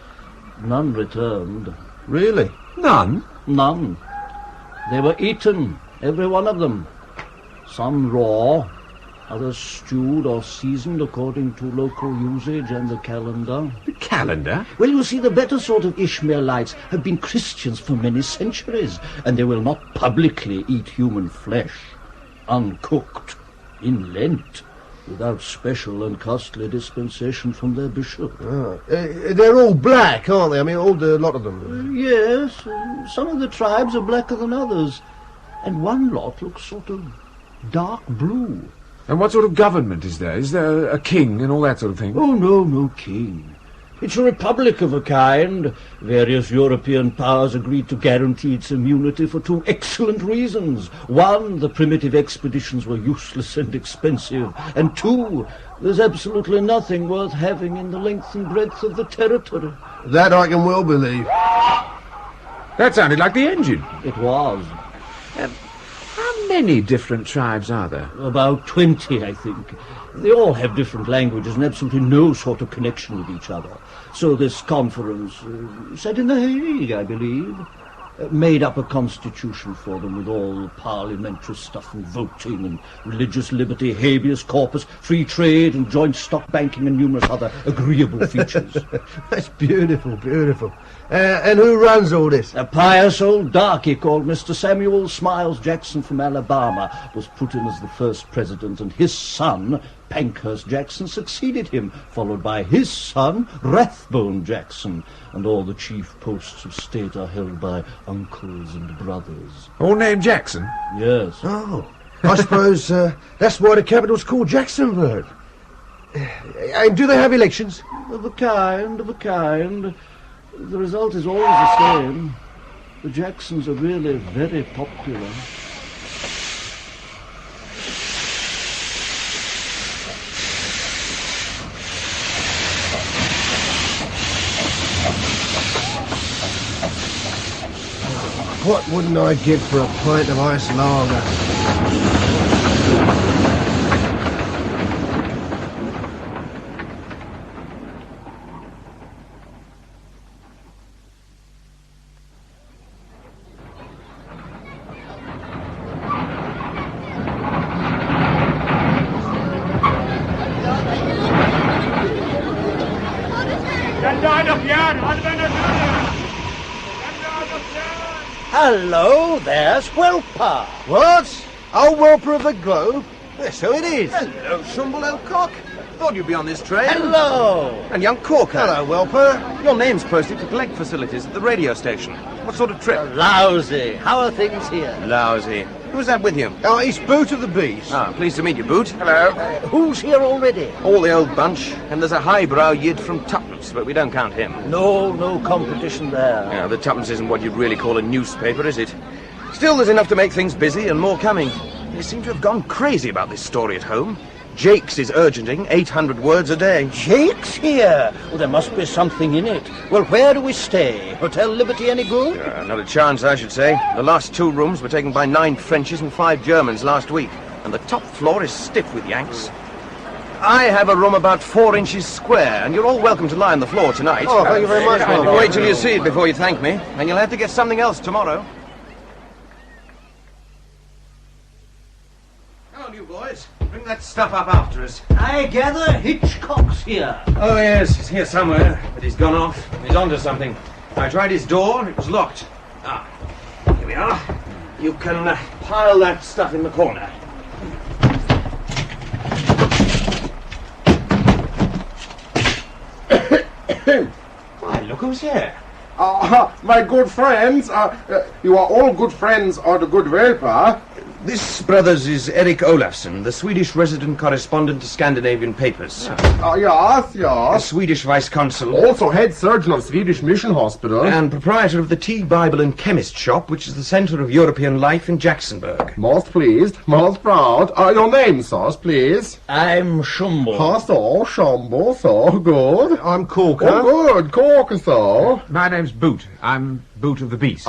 Speaker 11: None returned.
Speaker 10: Really? None?
Speaker 11: None. They were eaten, every one of them. Some raw, others stewed or seasoned according to local usage and the calendar.
Speaker 10: The calendar?
Speaker 11: Well, you see, the better sort of Ishmaelites have been Christians for many centuries, and they will not publicly eat human flesh, uncooked, in Lent, without special and costly dispensation from their bishop.
Speaker 14: They're all black, aren't they? I mean, all the lot of them.
Speaker 11: Yes, some of the tribes are blacker than others, and one lot looks sort of dark blue.
Speaker 10: And what sort of government is there? Is there a king and all that sort of thing?
Speaker 11: Oh, no king. It's a republic of a kind. Various European powers agreed to guarantee its immunity for two excellent reasons. One, the primitive expeditions were useless and expensive. And two, there's absolutely nothing worth having in the length and breadth of the territory.
Speaker 14: That I can well believe.
Speaker 10: That sounded like the engine.
Speaker 11: It was.
Speaker 10: How many different tribes are there?
Speaker 11: About 20, I think. They all have different languages and absolutely no sort of connection with each other. So this conference, set in The Hague, I believe, made up a constitution for them with all the parliamentary stuff and voting and religious liberty, habeas corpus, free trade and joint stock banking and numerous other agreeable features.
Speaker 14: That's beautiful, beautiful. And who runs all this?
Speaker 11: A pious old darky called Mr. Samuel Smiles Jackson from Alabama was put in as the first president, and his son, Pankhurst Jackson, succeeded him, followed by his son, Rathbone Jackson, and all the chief posts of state are held by uncles and brothers.
Speaker 10: All named Jackson?
Speaker 11: Yes.
Speaker 14: Oh, I suppose that's why the capital's called Jacksonburg. And do they have elections?
Speaker 11: Of a kind. The result is always the same. The Jacksons are really very popular.
Speaker 14: What wouldn't I give for a pint of ice lager?
Speaker 11: Hello, there's Whelper.
Speaker 14: What? Old Whelper of the Globe? Yes, so it is. Hello, Shumble Cock.
Speaker 15: Thought you'd be on this train.
Speaker 16: Hello!
Speaker 15: And young Corker.
Speaker 16: Hello, Welper.
Speaker 15: Your name's posted to collect facilities at the radio station. What sort of trip?
Speaker 16: Lousy. How are things here?
Speaker 15: Lousy. Who's that with you?
Speaker 14: Oh, it's Boot of the Beast.
Speaker 15: Ah, pleased to meet you, Boot.
Speaker 16: Hello. Who's here already?
Speaker 15: All the old bunch. And there's a highbrow yid from Tuppence, but we don't count him.
Speaker 16: No competition there.
Speaker 15: Yeah, the Tuppence isn't what you'd really call a newspaper, is it? Still, there's enough to make things busy and more coming. They seem to have gone crazy about this story at home. Jakes is urgenting 800 words a day.
Speaker 16: Jakes here? Well, there must be something in it. Well, where do we stay? Hotel Liberty any good?
Speaker 15: Not a chance, I should say. The last 2 rooms were taken by 9 Frenchies and 5 Germans last week, and the top floor is stiff with Yanks. I have a room about 4 inches square, and you're all welcome to lie on the floor tonight.
Speaker 14: Oh, thank you very much, Will.
Speaker 15: Wait till you see it before you thank me, and you'll have to get something else tomorrow. Come on, you boys. Bring that stuff up after us.
Speaker 11: I gather Hitchcock's here.
Speaker 15: Oh, yes, he's here somewhere, but he's gone off. He's onto something. I tried his door, it was locked. Ah, here we are. You can pile that stuff in the corner. Why, look who's here.
Speaker 17: My good friends, you are all good friends of the good Welper.
Speaker 15: This, brothers, is Erik Olafsson, the Swedish resident correspondent to Scandinavian papers.
Speaker 17: Yes.
Speaker 15: A Swedish vice-consul.
Speaker 17: Also head surgeon of Swedish Mission Hospital.
Speaker 15: And proprietor of the Tea, Bible and Chemist Shop, which is the centre of European life in Jacksonburg.
Speaker 17: Most pleased, most proud. Your name, sirs, please.
Speaker 11: I'm Shumble.
Speaker 17: So, Shumble, so, good.
Speaker 14: I'm Corker.
Speaker 17: Oh, good, Corker, so.
Speaker 10: My name's Boot. I'm Boot of the Beast.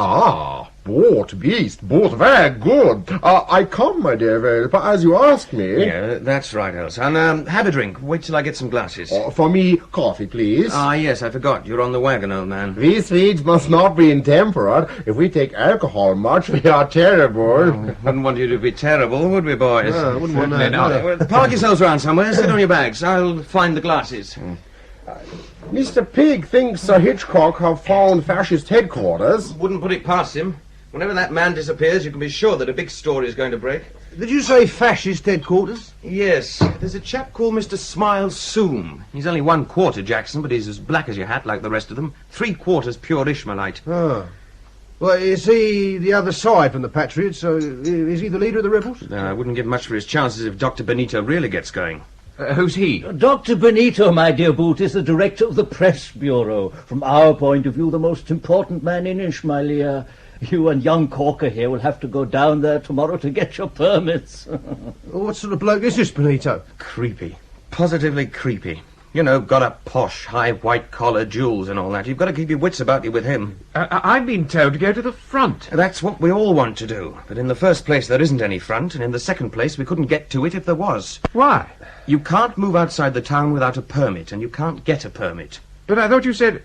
Speaker 17: Boot, Beast, Boot, very good. I come, my dear Welper, as you asked me.
Speaker 15: Yeah, that's right, Elsa. And have a drink. Wait till I get some glasses.
Speaker 17: For me, coffee, please.
Speaker 15: Yes, I forgot. You're on the wagon, old man.
Speaker 17: We Swedes must not be intemperate. If we take alcohol much, we are terrible.
Speaker 15: Wouldn't want you to be terrible, would we, boys?
Speaker 14: No, wouldn't want that.
Speaker 15: Well, park yourselves round somewhere. Sit on your bags. I'll find the glasses.
Speaker 17: Mr. Pig thinks Sir Hitchcock have found fascist headquarters.
Speaker 15: Wouldn't put it past him. Whenever that man disappears, you can be sure that a big story is going to break.
Speaker 14: Did you say fascist headquarters?
Speaker 15: Yes. There's a chap called Mr. Smiles Soom. He's only 1/4 Jackson, but he's as black as your hat like the rest of them. 3/4 pure Ishmaelite.
Speaker 14: Oh. Well, is he the other side from the Patriots? So is he the leader of the rebels?
Speaker 15: No, I wouldn't give much for his chances if Dr. Benito really gets going.
Speaker 10: Who's he?
Speaker 11: Dr. Benito, my dear Boot, is the director of the Press Bureau. From our point of view, the most important man in Ishmaelia. You and young Corker here will have to go down there tomorrow to get your permits.
Speaker 14: What sort of bloke is this, Benito?
Speaker 15: Creepy. Positively creepy. You know, got a posh, high white collar, jewels and all that. You've got to keep your wits about you with him.
Speaker 10: I've been told to go to the front.
Speaker 15: That's what we all want to do. But in the first place, there isn't any front, and in the second place, we couldn't get to it if there was.
Speaker 10: Why?
Speaker 15: You can't move outside the town without a permit, and you can't get a permit.
Speaker 10: But I thought you said...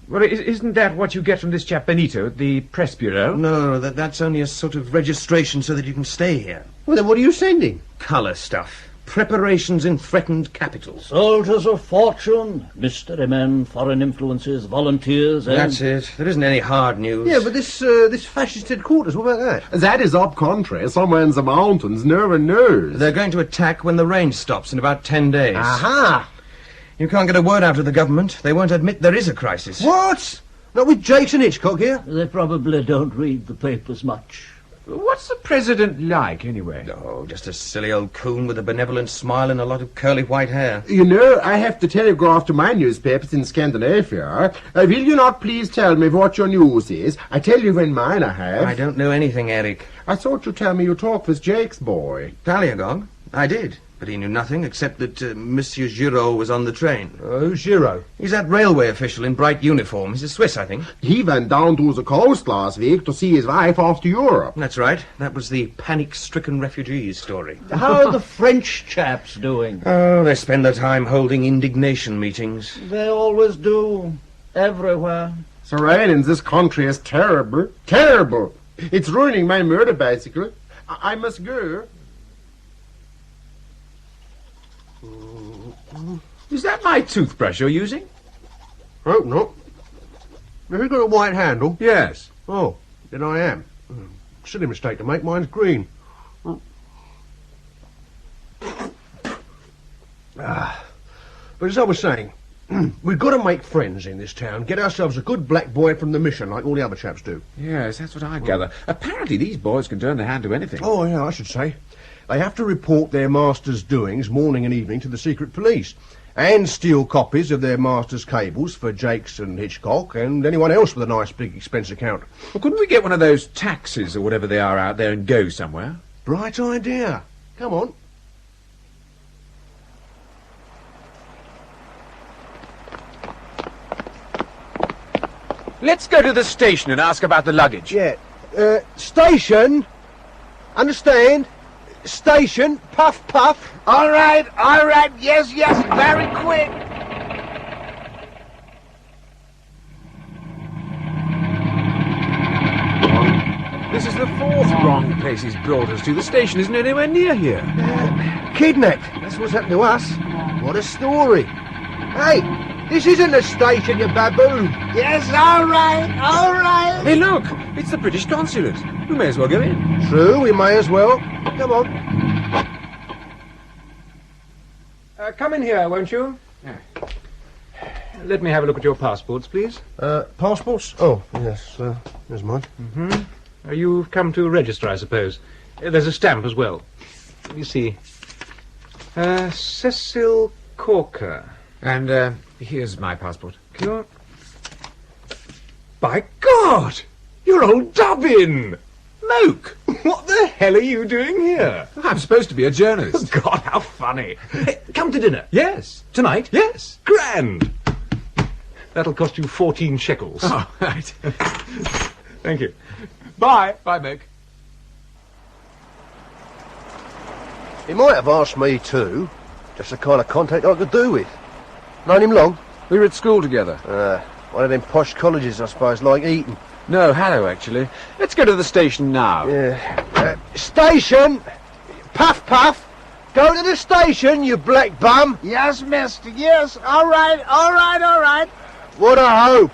Speaker 10: Well, isn't that what you get from this chap Benito at the Press Bureau?
Speaker 15: No, that's only a sort of registration so that you can stay here.
Speaker 14: Well, then what are you sending?
Speaker 15: Colour stuff. Preparations in threatened capitals.
Speaker 11: Soldiers of fortune, mystery men, foreign influences, volunteers, and...
Speaker 15: That's it. There isn't any hard news.
Speaker 14: Yeah, but this fascist headquarters, what about that?
Speaker 17: That is up country, somewhere in the mountains, no one knows.
Speaker 15: They're going to attack when the rain stops in about 10 days.
Speaker 14: Aha!
Speaker 15: You can't get a word out of the government. They won't admit there is a crisis.
Speaker 14: What? Not with Jakes and Hitchcock here?
Speaker 11: They probably don't read the papers much.
Speaker 10: What's the president like, anyway?
Speaker 15: Oh, just a silly old coon with a benevolent smile and a lot of curly white hair.
Speaker 17: You know, I have to telegraph to my newspapers in Scandinavia. Will you not please tell me what your news is? I tell you when mine I have.
Speaker 15: I don't know anything, Eric.
Speaker 17: I thought you'd tell me you talked with Jake's boy.
Speaker 15: Paliagog? I did. But he knew nothing except that Monsieur Giraud was on the train.
Speaker 14: Who's Giraud?
Speaker 15: He's that railway official in bright uniform. He's a Swiss, I think.
Speaker 17: He went down to the coast last week to see his wife off to Europe.
Speaker 15: That's right. That was the panic-stricken refugees story.
Speaker 11: How are the French chaps doing?
Speaker 15: Oh, they spend their time holding indignation meetings.
Speaker 11: They always do. Everywhere.
Speaker 17: The rain in this country is terrible. Terrible. It's ruining my murder, basically. I must go.
Speaker 10: Is that my toothbrush you're using?
Speaker 14: I hope not. Have you got a white handle?
Speaker 10: Yes.
Speaker 14: Oh, then I am. Silly mistake to make. Mine's green. But as I was saying, we've got to make friends in this town. Get ourselves a good black boy from the mission, like all the other chaps do.
Speaker 10: Yes, that's what I gather. Apparently these boys can turn their hand to anything.
Speaker 14: Oh, yeah, I should say. They have to report their master's doings morning and evening to the secret police, and steal copies of their master's cables for Jakes and Hitchcock and anyone else with a nice big expense account.
Speaker 10: Well, couldn't we get one of those taxis or whatever they are out there and go somewhere?
Speaker 14: Bright idea. Come on.
Speaker 10: Let's go to the station and ask about the luggage.
Speaker 14: Yeah. Station. Understand? Station. Puff, puff.
Speaker 16: All right. Yes, very quick.
Speaker 10: This is the fourth wrong place he's brought us to. The station isn't anywhere near here.
Speaker 14: Kidnapped. That's what's happened to us. What a story. Hey, this isn't the station, you baboon.
Speaker 16: Yes, all right.
Speaker 10: Hey, look, it's the British consulate. We may as well go in.
Speaker 14: True, we may as well. Come on.
Speaker 18: Come in here, won't you? Let me have a look at your passports, please.
Speaker 14: Passports? Oh, yes, there's mine.
Speaker 18: Mm-hmm. You've come to register, I suppose. There's a stamp as well. Let me see. Cecil Corker.
Speaker 10: And, here's my passport.
Speaker 18: By God! You're old Dobbin! Moke, what the hell are you doing here?
Speaker 10: I'm supposed to be a journalist.
Speaker 18: God, how funny. Hey, come to dinner.
Speaker 10: Yes.
Speaker 18: Tonight?
Speaker 10: Yes.
Speaker 18: Grand. That'll cost you 14 shekels.
Speaker 10: Oh, right.
Speaker 18: Thank you. Bye.
Speaker 10: Bye, Moke.
Speaker 14: He might have asked me too. Just the kind of contact I could do with. Known him long?
Speaker 10: We were at school together.
Speaker 14: One of them posh colleges, I suppose, like Eton.
Speaker 10: No, Harrow, actually. Let's go to the station now.
Speaker 14: Yeah. Station! Puff, puff! Go to the station, you black bum!
Speaker 16: Yes, mister, yes. All right.
Speaker 14: What a hope!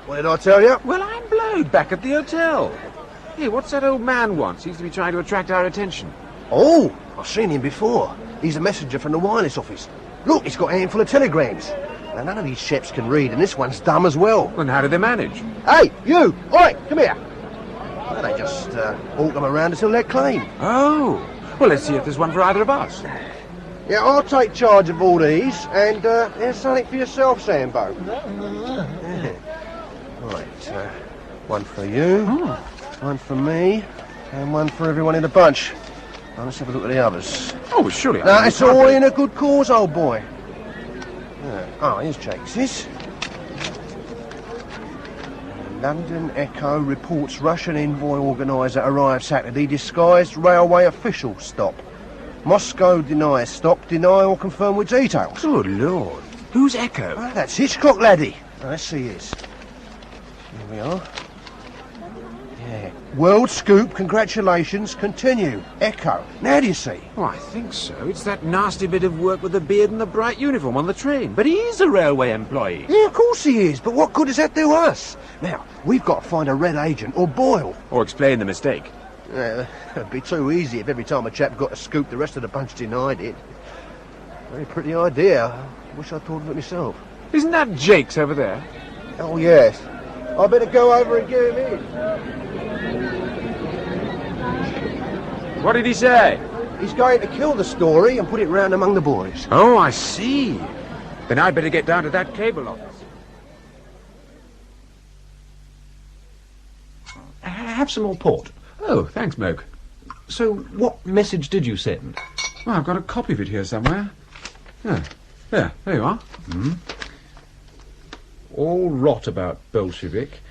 Speaker 14: What did I tell you?
Speaker 10: Well, I'm blowed back at the hotel. Hey, what's that old man want? Seems to be trying to attract our attention.
Speaker 14: Oh, I've seen him before. He's a messenger from the wireless office. Look, he's got a handful of telegrams. Now, none of these sheps can read, and this one's dumb as well.
Speaker 10: And how do they manage?
Speaker 14: Hey, you! Oi, come here! Well, they just walk them around until they're clean.
Speaker 10: Oh. Well, let's see if there's one for either of us.
Speaker 14: Yeah, I'll take charge of all these, and there's something for yourself, Sambo. Yeah. Right, one for you, one for me, and one for everyone in the bunch. Now, let's have a look at the others.
Speaker 10: Oh, surely.
Speaker 14: Now, it's all in a good cause, old boy. Here's Jakes's. London Echo reports Russian envoy organiser arrived Saturday, disguised railway official stop. Moscow denies stop, deny or confirm with details.
Speaker 10: Good Lord. Who's Echo?
Speaker 14: Oh, that's Hitchcock, laddie. Let's see his. Here we are. Yeah. World scoop, congratulations, continue. Echo. Now do you see?
Speaker 10: Oh, I think so. It's that nasty bit of work with the beard and the bright uniform on the train. But he is a railway employee.
Speaker 14: Yeah, of course he is, but what good does that do us? Now, we've got to find a red agent or Boyle.
Speaker 10: Or explain the mistake.
Speaker 14: It'd be too easy if every time a chap got a scoop, the rest of the bunch denied it. Very pretty idea. I wish I'd thought of it myself.
Speaker 10: Isn't that Jake's over there?
Speaker 14: Oh, yes. I better go over and give him in.
Speaker 10: What did he say?
Speaker 14: He's going to kill the story and put it round among the boys.
Speaker 10: Oh, I see. Then I'd better get down to that cable office.
Speaker 18: Have some more port.
Speaker 10: Oh, thanks, Moke.
Speaker 18: So, what message did you send?
Speaker 10: Well, I've got a copy of it here somewhere. Yeah. There you are.
Speaker 18: All rot about Bolshevik.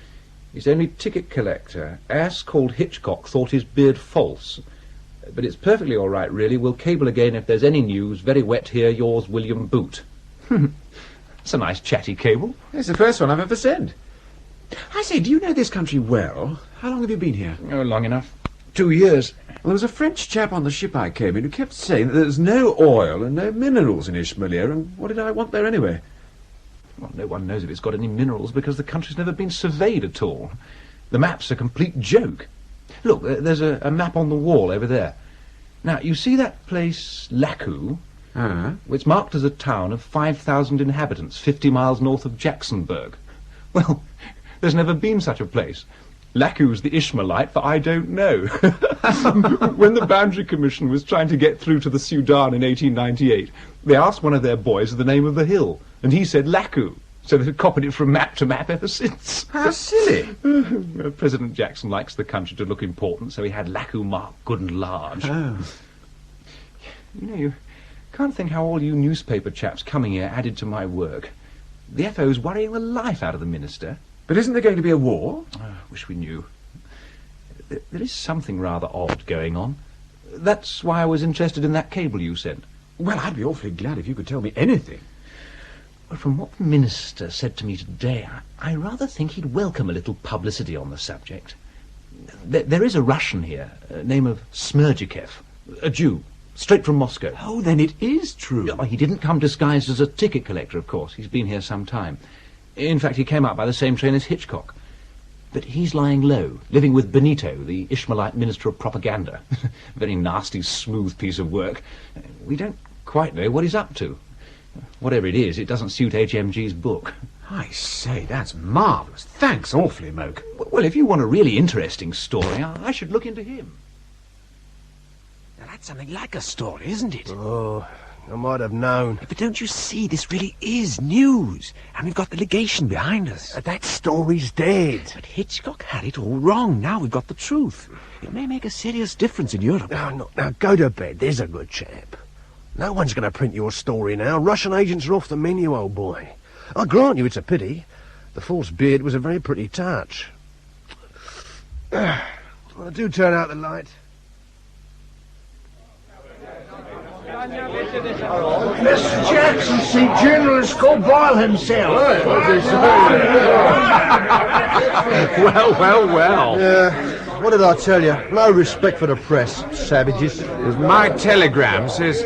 Speaker 18: He's only ticket collector. Ass called Hitchcock thought his beard false. But it's perfectly all right, really. We'll cable again if there's any news. Very wet here. Yours, William Boot. It's a nice chatty cable.
Speaker 10: It's the first one I've ever sent. I say, do you know this country well? How long have you been here?
Speaker 18: Oh, long enough.
Speaker 9: 2 years.
Speaker 10: Well, there was a French chap on the ship I came in who kept saying that there's no oil and no minerals in Ishmaelia, and what did I want there anyway?
Speaker 18: Well, no one knows if it's got any minerals because the country's never been surveyed at all. The map's a complete joke. Look, there's a map on the wall over there. Now, you see that place, Laku? It's marked as a town of 5,000 inhabitants, 50 miles north of Jacksonburg. Well, there's never been such a place. Laku's the Ishmaelite for I don't know. When the Boundary Commission was trying to get through to the Sudan in 1898, they asked one of their boys the name of the hill, and he said Laku. So they've copied it from map to map ever since.
Speaker 10: How silly.
Speaker 18: President Jackson likes the country to look important, so he had Laku marked good and large.
Speaker 10: Oh.
Speaker 18: You know, you can't think how all you newspaper chaps coming here added to my work. The FO's worrying the life out of the minister.
Speaker 10: But isn't there going to be a war?
Speaker 18: Oh, wish we knew. There is something rather odd going on. That's why I was interested in that cable you sent.
Speaker 10: Well, I'd be awfully glad if you could tell me anything.
Speaker 18: Well, from what the minister said to me today, I rather think he'd welcome a little publicity on the subject. There is a Russian here, name of Smerdykev, a Jew, straight from Moscow.
Speaker 10: Oh, then it is true.
Speaker 18: Oh, he didn't come disguised as a ticket collector, of course. He's been here some time. In fact, he came out by the same train as Hitchcock. But he's lying low, living with Benito, the Ishmaelite Minister of Propaganda. Very nasty, smooth piece of work. We don't quite know what he's up to. Whatever it is, it doesn't suit HMG's book.
Speaker 10: I say, that's marvellous. Thanks awfully, Moke.
Speaker 18: Well, if you want a really interesting story, I should look into him.
Speaker 13: Now, that's something like a story, isn't it?
Speaker 14: Oh, I might have known.
Speaker 13: But don't you see, this really is news. And we've got the legation behind us.
Speaker 14: That story's dead.
Speaker 13: But Hitchcock had it all wrong. Now we've got the truth. It may make a serious difference in Europe.
Speaker 14: Now, go to bed. There's a good chap. No one's going to print your story now. Russian agents are off the menu, old boy. I grant you it's a pity. The false beard was a very pretty touch. Well, do turn out the light.
Speaker 4: Mr. Jackson, see journalist go boil himself.
Speaker 10: Well.
Speaker 14: What did I tell you? No respect for the press, savages.
Speaker 10: My telegram says,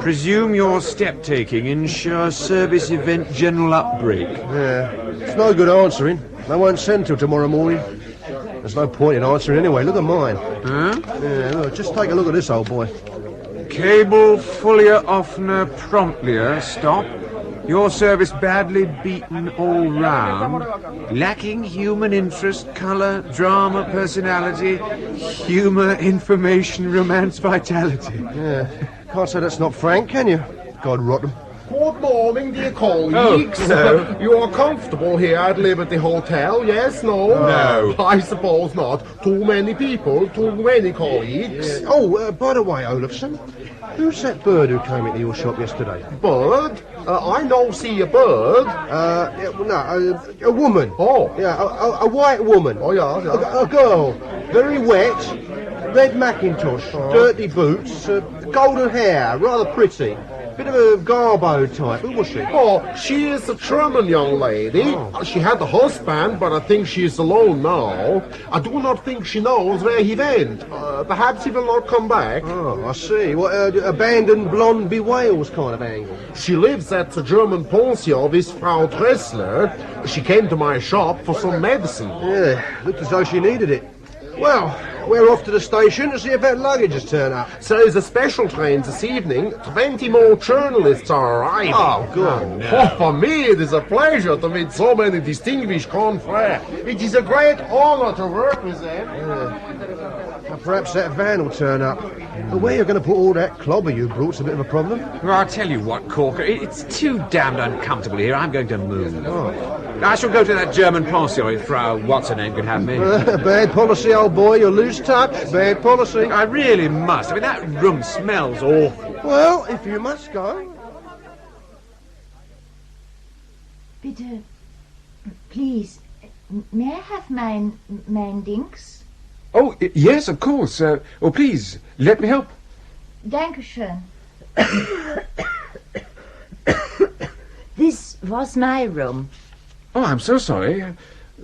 Speaker 10: presume your step-taking ensures service event general outbreak.
Speaker 14: Yeah, it's no good answering. They won't send till tomorrow morning. There's no point in answering anyway. Look at mine.
Speaker 10: Huh?
Speaker 14: Yeah, look, just take a look at this, old boy.
Speaker 10: Cable fullier oftener promptlier stop. Your service badly beaten all round. Lacking human interest, colour, drama, personality, humour, information, romance, vitality.
Speaker 14: Yeah, can't say that's not frank, can you? God rot them.
Speaker 19: Good morning, dear colleagues.
Speaker 14: No.
Speaker 19: You are comfortable here at Liberty Hotel, yes, no?
Speaker 14: No.
Speaker 19: I suppose not. Too many people, too many colleagues.
Speaker 14: Yeah. Oh, by the way, Olafson, who's that bird who came into your shop yesterday?
Speaker 19: Bird? I don't see a bird.
Speaker 14: A woman.
Speaker 19: Oh.
Speaker 14: Yeah, a white woman.
Speaker 19: Oh, yeah.
Speaker 14: A girl, very wet, red Macintosh, dirty boots, golden hair, rather pretty. Bit of a garbo type. Who was she?
Speaker 19: Oh, she is a German young lady.
Speaker 14: Oh.
Speaker 19: She had a husband, but I think she is alone now. I do not think she knows where he went. Perhaps he will not come back.
Speaker 14: Oh, I see. What, abandoned blonde bewails kind of angle.
Speaker 19: She lives at the German pension with Frau Dressler. She came to my shop for some medicine.
Speaker 14: Yeah, looked as though she needed it. Well, we're off to the station to see if that luggage has turned up.
Speaker 19: There is a special train this evening. 20 more journalists are arriving.
Speaker 14: Oh, good.
Speaker 19: Oh, for me it is a pleasure to meet so many distinguished confrères. It is a great honor to work with them.
Speaker 14: Well, perhaps that van will turn up. But where you're going to put all that clobber you brought's a bit of a problem.
Speaker 10: Well, I'll tell you what, Corker, it's too damned uncomfortable here. I'm going to move.
Speaker 14: Oh.
Speaker 10: I shall go to that German pension if Frau What's-her-name can have me.
Speaker 14: Bad policy, old boy. You'll lose touch. Bad policy.
Speaker 10: I really must. I mean, that room smells awful.
Speaker 14: Well, if you must go.
Speaker 20: Bitte, please, may I have mein Dings?
Speaker 10: Oh, yes, of course. Please, let me help.
Speaker 20: Dankeschön.
Speaker 6: This was my room.
Speaker 10: Oh, I'm so sorry.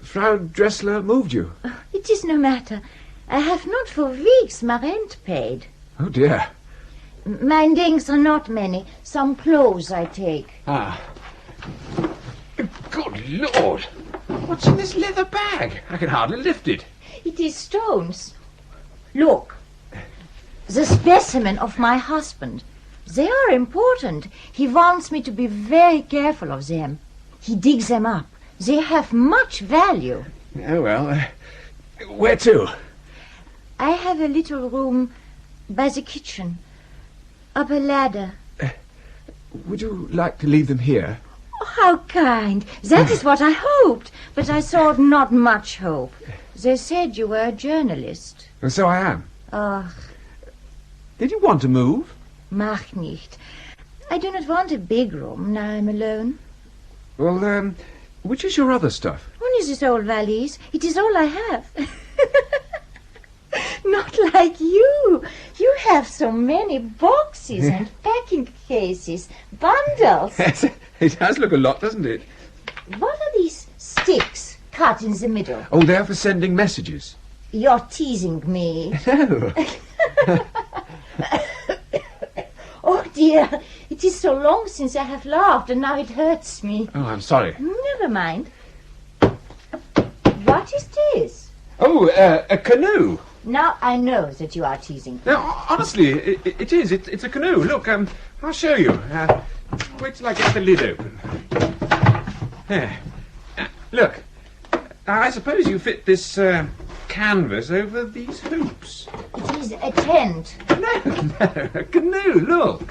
Speaker 10: Frau Dressler moved you.
Speaker 20: It is no matter. I have not for weeks my rent paid.
Speaker 10: Oh, dear.
Speaker 20: Mine things are not many. Some clothes I take.
Speaker 10: Ah. Good Lord! What's in this leather bag? I can hardly lift it.
Speaker 20: It is stones. Look. The specimen of my husband. They are important. He wants me to be very careful of them. He digs them up. They have much value.
Speaker 10: Oh, well. Where to?
Speaker 20: I have a little room by the kitchen. Up a ladder.
Speaker 10: Would you like to leave them here?
Speaker 20: Oh, how kind. That is what I hoped. But I thought not much hope. They said you were a journalist.
Speaker 10: And so I am.
Speaker 20: Ach.
Speaker 10: Did you want to move?
Speaker 20: Mach nicht. I do not want a big room now I'm alone.
Speaker 10: Well, which is your other stuff?
Speaker 20: Only this old valise. It is all I have. Not like you. You have so many boxes and packing cases, bundles.
Speaker 10: It does look a lot, doesn't it?
Speaker 20: What are these sticks cut in the middle?
Speaker 10: Oh, they're for sending messages.
Speaker 20: You're teasing me.
Speaker 10: No.
Speaker 20: Oh, dear. It is so long since I have laughed, and now it hurts me.
Speaker 10: Oh, I'm sorry.
Speaker 20: Never mind. What is this?
Speaker 10: Oh, a canoe.
Speaker 20: Now I know that you are teasing me.
Speaker 10: No, honestly, it is. It's a canoe. Look, I'll show you. Wait till I get the lid open. There. Look. I suppose you fit this canvas over these hoops.
Speaker 20: It is a tent.
Speaker 10: No, a canoe, look.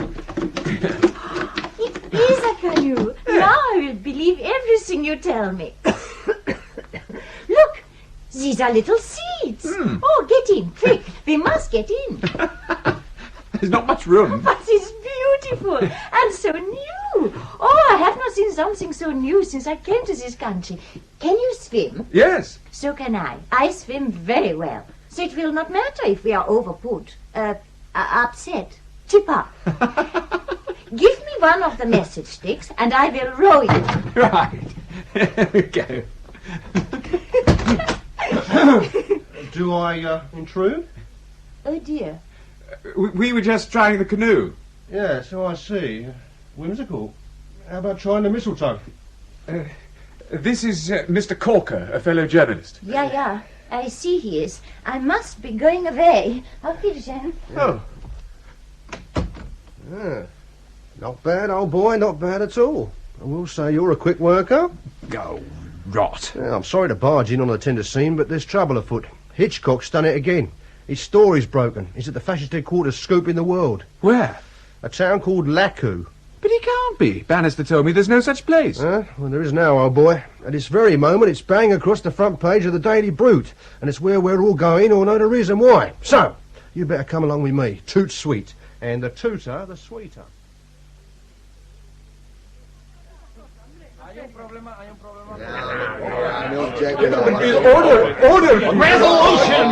Speaker 20: It is a canoe. Now I will believe everything you tell me. Look, these are little seats. Oh, get in, quick. We must get in.
Speaker 10: There's not much room.
Speaker 20: But it's beautiful and so new. Oh, I have not seen something so new since I came to this country. Can you swim?
Speaker 10: Yes.
Speaker 20: So can I. I swim very well. So it will not matter if we are overput, upset, tip up. Give me one of the message sticks and I will row you.
Speaker 10: Right. Here we go.
Speaker 14: Do I intrude?
Speaker 20: Oh, dear.
Speaker 10: We were just trying the canoe.
Speaker 14: Yeah, so I see. Whimsical. How about trying the mistletoe?
Speaker 10: This is Mr. Corker, a fellow journalist.
Speaker 20: Yeah. I see he is. I must be going away. Auf Wiedersehen.
Speaker 14: Oh. Yeah. Not bad, old boy, not bad at all. I will say you're a quick worker.
Speaker 10: Oh, rot.
Speaker 14: Yeah, I'm sorry to barge in on the tender scene, but there's trouble afoot. Hitchcock's done it again. His story's broken. He's at the fascist headquarters scooping the world.
Speaker 10: Where?
Speaker 14: A town called Laku.
Speaker 10: But he can't be. Bannister told me there's no such place.
Speaker 14: Well, there is now, old boy. At this very moment, it's bang across the front page of the Daily Brute, and it's where we're all going, or know the reason why. So, you better come along with me. Toot sweet. And the tooter, the sweeter.
Speaker 19: Order! Resolution!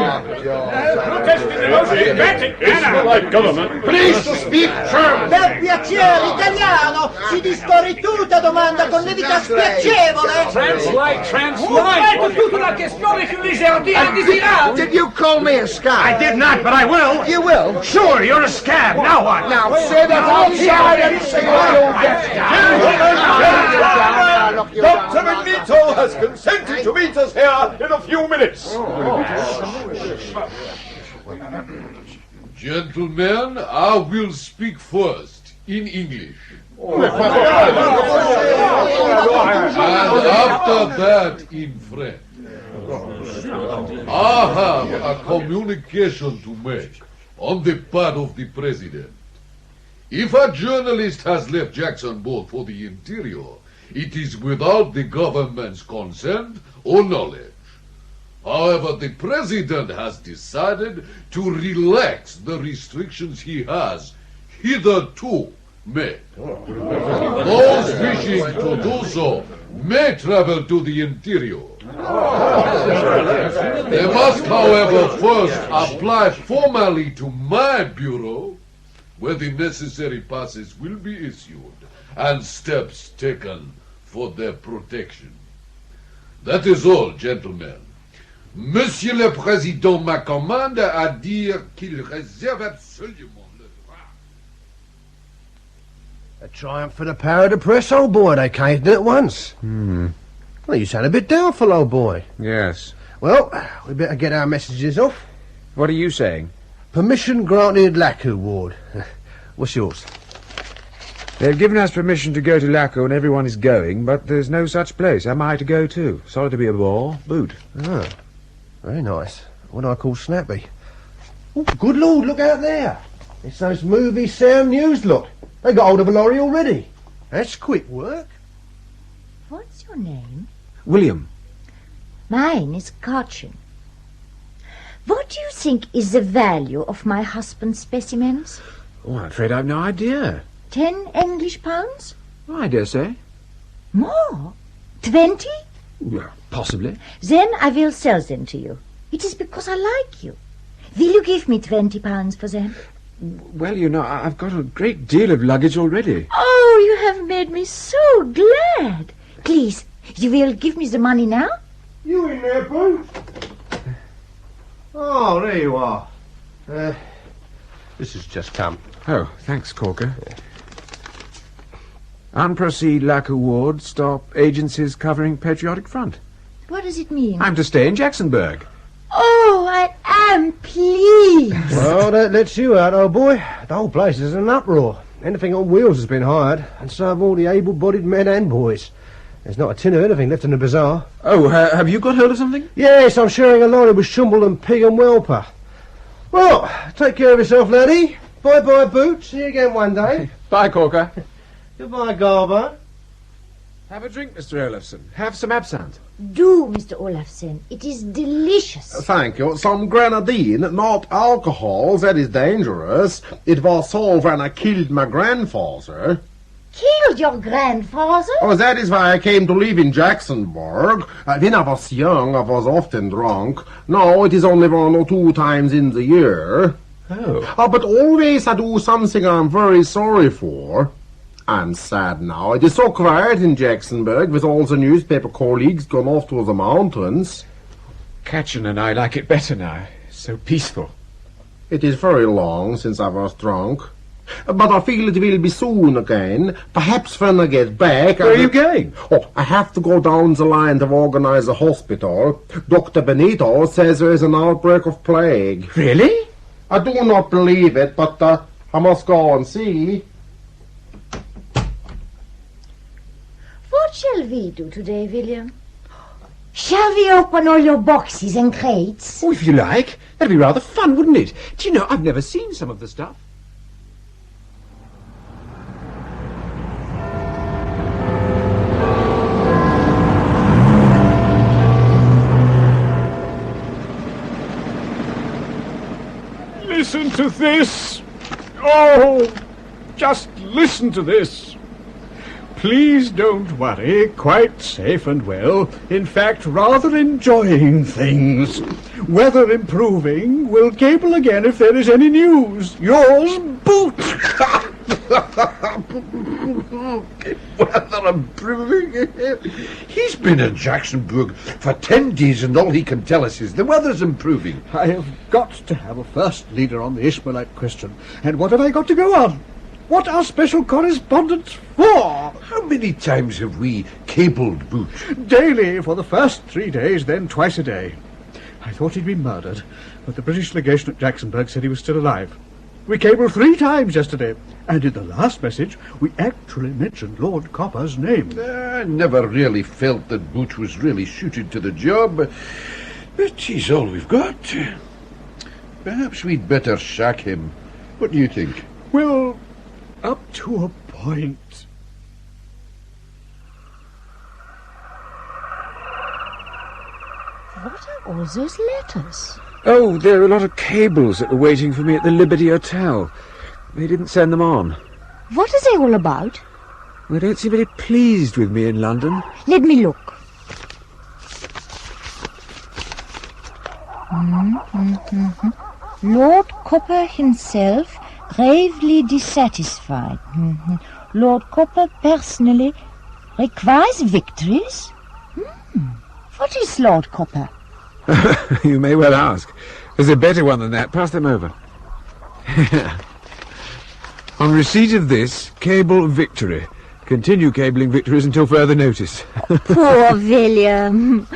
Speaker 9: Protest in the most dramatic manner! Like government.
Speaker 19: Please to speak firm!
Speaker 21: Per piacere, italiano! Si discorritura domanda con levità spiacevole!
Speaker 9: Translate!
Speaker 21: Tutta una questione più légèreté indésirable!
Speaker 4: Did you call me a scab?
Speaker 15: I did not, but I will.
Speaker 4: You will?
Speaker 15: Sure, you're a scab. Now what?
Speaker 4: Now say that outside and say what you'll get.
Speaker 19: Dr. Benito has consented to meet us here in a few minutes.
Speaker 8: Gentlemen, I will speak first in English. And after that in French. I have a communication to make on the part of the President. If a journalist has left Jackson board for the interior, it is without the government's consent or knowledge. However, the President has decided to relax the restrictions he has hitherto made. Those wishing to do so may travel to the interior. They must, however, first apply formally to my bureau, where the necessary passes will be issued and steps taken for their protection. That is all, gentlemen. Monsieur le Président m'accommande à dire qu'il réserve absolument le droit.
Speaker 14: A triumph for the power of the press, old boy. They caved in at once. Well, you sound a bit doubtful, old boy.
Speaker 10: Yes.
Speaker 14: Well, we better get our messages off.
Speaker 10: What are you saying?
Speaker 14: Permission granted, Laku Ward. What's yours?
Speaker 10: They've given us permission to go to Laco and everyone is going, but there's no such place. Am I to go too? Sorry to be a bore. Boot.
Speaker 14: Ah, very nice. What I call snappy. Oh, good Lord, look out there. It's those movie sound news, look. They got hold of a lorry already. That's quick work.
Speaker 20: What's your name?
Speaker 10: William.
Speaker 20: Mine is Carchin. What do you think is the value of my husband's specimens?
Speaker 10: Oh, I'm afraid I've no idea.
Speaker 20: 10 English pounds?
Speaker 10: I dare say.
Speaker 20: More? 20?
Speaker 10: Well, possibly.
Speaker 20: Then I will sell them to you. It is because I like you. Will you give me 20 pounds for them?
Speaker 10: Well, you know, I've got a great deal of luggage already.
Speaker 20: Oh, you have made me so glad. Please, you will give me the money now?
Speaker 14: You in there, Boot? Oh, there you are. This has just come.
Speaker 10: Oh, thanks, Corker. Unproceed Laco Ward, stop agencies covering Patriotic Front.
Speaker 20: What does it mean?
Speaker 10: I'm to stay in Jacksonburg.
Speaker 20: Oh, I am pleased.
Speaker 14: Well, that lets you out, old boy. The whole place is in an uproar. Anything on wheels has been hired, and so have all the able-bodied men and boys. There's not a tin of anything left in the bazaar.
Speaker 10: Oh, have you got hold of something?
Speaker 14: Yes, I'm sharing a lorry with Shumble and Pig and Welper. Well, take care of yourself, laddie. Bye-bye, Boot. See you again one day.
Speaker 10: Bye, Corker.
Speaker 14: Goodbye, Garbo.
Speaker 10: Have a drink, Mr. Olafson. Have some absinthe.
Speaker 20: Do, Mr. Olafsen. It is delicious.
Speaker 17: Thank you. Some grenadine, not alcohol. That is dangerous. It was so when I killed my grandfather.
Speaker 20: Killed your grandfather?
Speaker 17: Oh, that is why I came to live in Jacksonburg. When I was young, I was often drunk. Now it is only 1 or 2 times in the year.
Speaker 10: Oh.
Speaker 17: But always I do something I'm very sorry for. I'm sad now. It is so quiet in Jacksonburg with all the newspaper colleagues gone off to the mountains.
Speaker 10: Catchin and I like it better now. So peaceful.
Speaker 17: It is very long since I was drunk. But I feel it will be soon again. Perhaps when I get back...
Speaker 10: Where are you going?
Speaker 17: Oh, I have to go down the line to organize a hospital. Dr. Benito says there is an outbreak of plague.
Speaker 10: Really?
Speaker 17: I do not believe it, but I must go and see.
Speaker 20: What shall we do today, William? Shall we open all your boxes and crates?
Speaker 10: Oh, if you like. That'd be rather fun, wouldn't it? Do you know, I've never seen some of the stuff.
Speaker 9: Listen to this. Oh, just listen to this. Please don't worry, quite safe and well. In fact, rather enjoying things. Weather improving. Will cable again if there is any news. Yours, Boot.
Speaker 8: Weather improving? He's been in Jacksonburg for 10 days and all he can tell us is the weather's improving.
Speaker 7: I have got to have a first leader on the Ishmaelite question. And what have I got to go on? What are special correspondents for?
Speaker 8: How many times have we cabled Boot?
Speaker 7: Daily for the first 3 days, then twice a day. I thought he'd been murdered, but the British legation at Jacksonburg said he was still alive. We cabled 3 times yesterday, and in the last message, we actually mentioned Lord Copper's name.
Speaker 8: I never really felt that Boot was really suited to the job, but he's all we've got. Perhaps we'd better sack him. What do you think?
Speaker 7: Well, up to a point.
Speaker 20: What are all those letters?
Speaker 10: Oh, there are a lot of cables that were waiting for me at the Liberty Hotel. They didn't send them on.
Speaker 20: What are they all about?
Speaker 10: They don't seem very pleased with me in London.
Speaker 20: Let me look. Lord Copper himself gravely dissatisfied. Lord Copper personally requires victories. What is Lord Copper?
Speaker 10: You may well ask. There's a better one than that. Pass them over. On receipt of this, cable victory. Continue cabling victories until further notice.
Speaker 20: Poor William.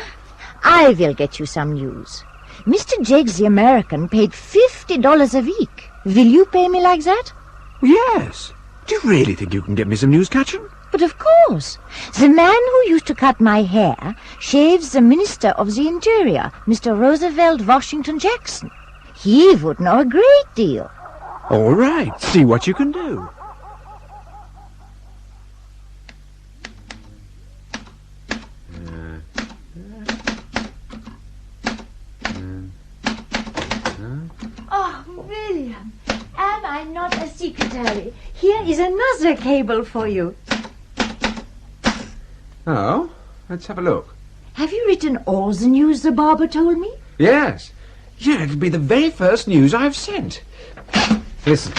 Speaker 20: I will get you some news. Mr. Jeggs the American paid $50 a week. Will you pay me like that?
Speaker 10: Yes. Do you really think you can get me some news, Catchin?
Speaker 20: But of course. The man who used to cut my hair shaves the Minister of the Interior, Mr. Roosevelt Washington Jackson. He would know a great deal.
Speaker 10: All right. See what you can do.
Speaker 20: Oh, William, am I not a secretary? Here is another cable for you.
Speaker 10: Oh, let's have a look.
Speaker 20: Have you written all the news the barber told me?
Speaker 10: Yes. Yeah, it'll be the very first news I've sent. Listen.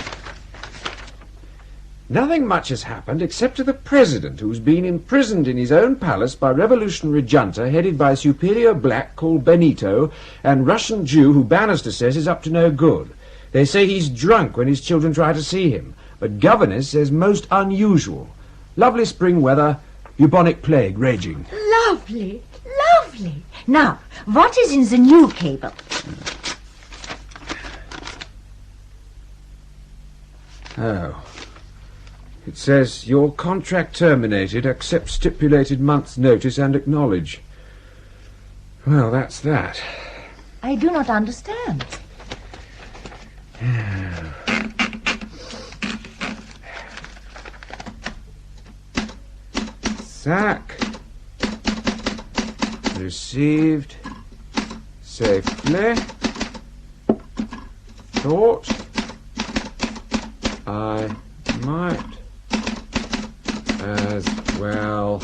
Speaker 10: Nothing much has happened except to the president, who's been imprisoned in his own palace by revolutionary junta headed by a superior black called Benito and Russian Jew who Bannister says is up to no good. They say he's drunk when his children try to see him, but governess says most unusual. Lovely spring weather, bubonic plague raging.
Speaker 20: Lovely, lovely. Now, what is in the new cable?
Speaker 10: Oh. It says, your contract terminated, accept stipulated month's notice and acknowledge. Well, that's that.
Speaker 20: I do not understand.
Speaker 10: Sack. Received. Safely. Thought I might as well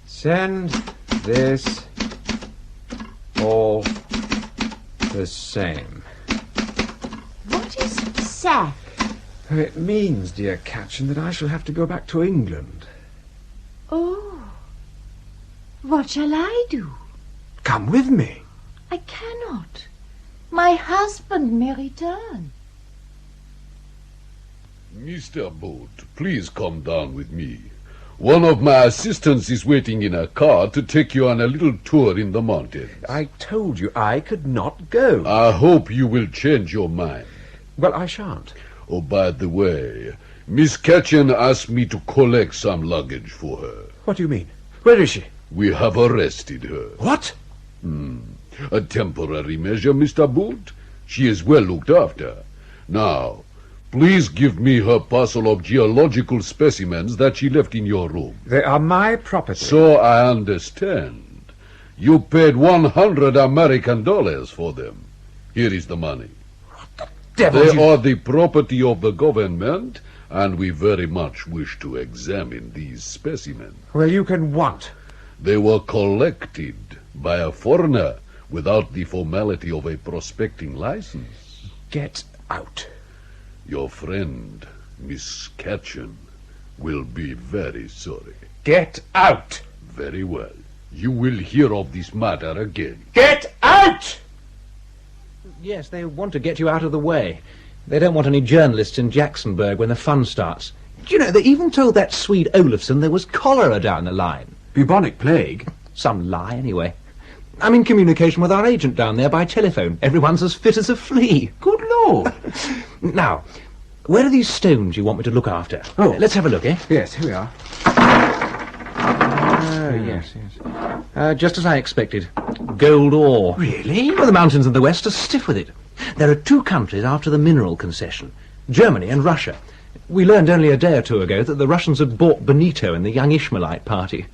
Speaker 10: send this all the same.
Speaker 20: What is sack?
Speaker 10: It means, dear Catchin, that I shall have to go back to England.
Speaker 20: Oh. What shall I do?
Speaker 10: Come with me.
Speaker 20: I cannot. My husband may return.
Speaker 8: Mr. Boot, please come down with me. One of my assistants is waiting in a car to take you on a little tour in the mountains.
Speaker 10: I told you I could not go.
Speaker 8: I hope you will change your mind.
Speaker 10: Well, I shan't.
Speaker 8: Oh, by the way, Miss Catchin asked me to collect some luggage for her.
Speaker 10: What do you mean? Where is she?
Speaker 8: We have arrested her.
Speaker 10: What?
Speaker 8: A temporary measure, Mr. Boot. She is well looked after. Now, please give me her parcel of geological specimens that she left in your room.
Speaker 10: They are my property.
Speaker 8: So I understand. You paid $100 American for them. Here is the money.
Speaker 10: Devil,
Speaker 8: they are the property of the government, and we very much wish to examine these specimens.
Speaker 10: Well, you can want.
Speaker 8: They were collected by a foreigner without the formality of a prospecting license.
Speaker 10: Get out.
Speaker 8: Your friend, Miss Catchin, will be very sorry.
Speaker 10: Get out.
Speaker 8: Very well. You will hear of this matter again.
Speaker 10: Get out!
Speaker 18: Yes, they want to get you out of the way. They don't want any journalists in Jacksonburg when the fun starts. Do you know, they even told that Swede Olofsson there was cholera down the line.
Speaker 10: Bubonic plague?
Speaker 18: Some lie, anyway. I'm in communication with our agent down there by telephone. Everyone's as fit as a flea.
Speaker 10: Good Lord.
Speaker 18: Now, where are these stones you want me to look after?
Speaker 10: Oh.
Speaker 18: Let's have a look, eh?
Speaker 10: Yes, here we are.
Speaker 18: Yes. Just as I expected. Gold ore.
Speaker 10: Really?
Speaker 18: Well, the mountains of the west are stiff with it. There are two countries after the mineral concession. Germany and Russia. We learned only a day or two ago that the Russians had bought Benito and the young Ishmaelite party.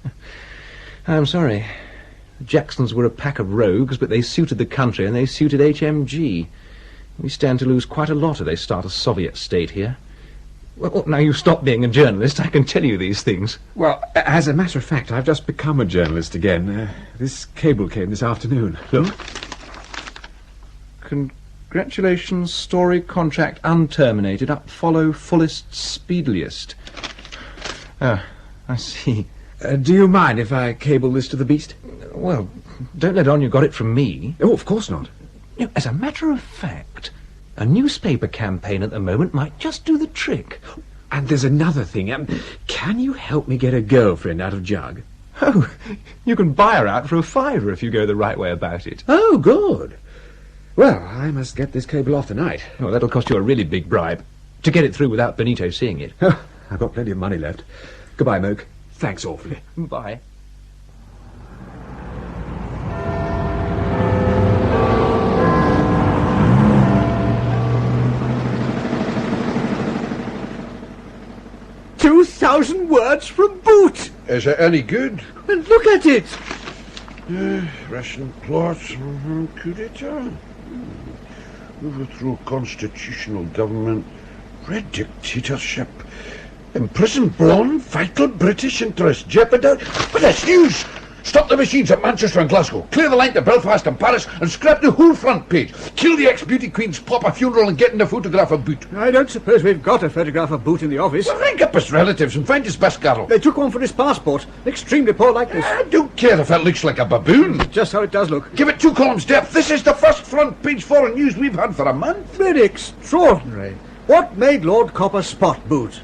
Speaker 18: I'm sorry. The Jacksons were a pack of rogues, but they suited the country and they suited HMG. We stand to lose quite a lot if they start a Soviet state here. Well, now you stop being a journalist, I can tell you these things.
Speaker 10: Well, as a matter of fact, I've just become a journalist again. This cable came this afternoon. Look.
Speaker 18: Congratulations, story contract unterminated. Up follow fullest speedliest. Oh, I see.
Speaker 10: Do you mind if I cable this to the Beast?
Speaker 18: Well, don't let on you got it from me.
Speaker 10: Oh, of course not.
Speaker 18: You know, as a matter of fact, a newspaper campaign at the moment might just do the trick.
Speaker 10: And there's another thing. Can you help me get a girlfriend out of Jug?
Speaker 18: Oh, you can buy her out for a $5 if you go the right way about it.
Speaker 10: Oh, good. Well, I must get this cable off tonight.
Speaker 18: Oh, that'll cost you a really big bribe. To get it through without Benito seeing it.
Speaker 10: I've got plenty of money left. Goodbye, Moke. Thanks awfully.
Speaker 18: Bye.
Speaker 7: $2,000 words from Boot.
Speaker 8: Is it any good?
Speaker 7: Well, look at it.
Speaker 8: Russian plot, coup d'etat. Overthrow constitutional government, red dictatorship, imprison blonde, vital British interest, jeopardize. But that's news! Stop the machines at Manchester and Glasgow, clear the line to Belfast and Paris, and scrap the whole front page. Kill the ex-beauty queen's pop a funeral and get in a photograph of Boot.
Speaker 7: I don't suppose we've got a photograph of Boot in the office.
Speaker 8: Well, ring up his relatives and find his best girl.
Speaker 7: They took one for his passport. Extremely poor likeness.
Speaker 8: I don't care if it looks like a baboon.
Speaker 7: Just how it does look.
Speaker 8: Give it 2 columns depth. This is the first front page foreign news we've had for a month.
Speaker 7: Very extraordinary. What made Lord Copper spot Boot?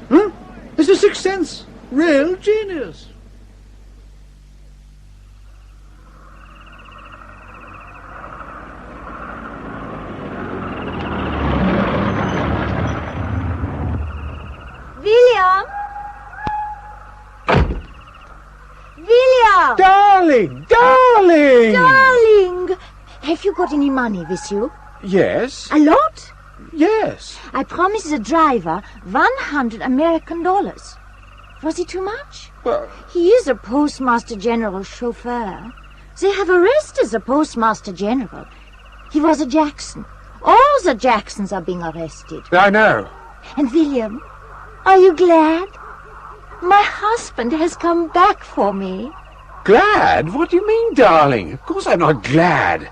Speaker 7: It's a sixth sense. Real genius.
Speaker 20: William! William!
Speaker 10: Darling! Darling!
Speaker 20: Darling! Have you got any money with you?
Speaker 10: Yes.
Speaker 20: A lot?
Speaker 10: Yes.
Speaker 20: I promised the driver $100 American. Was it too much?
Speaker 10: Well,
Speaker 20: he is a Postmaster General's chauffeur. They have arrested the Postmaster General. He was a Jackson. All the Jacksons are being arrested.
Speaker 10: I know.
Speaker 20: And William, are you glad? My husband has come back for me.
Speaker 10: Glad? What do you mean, darling? Of course I'm not glad.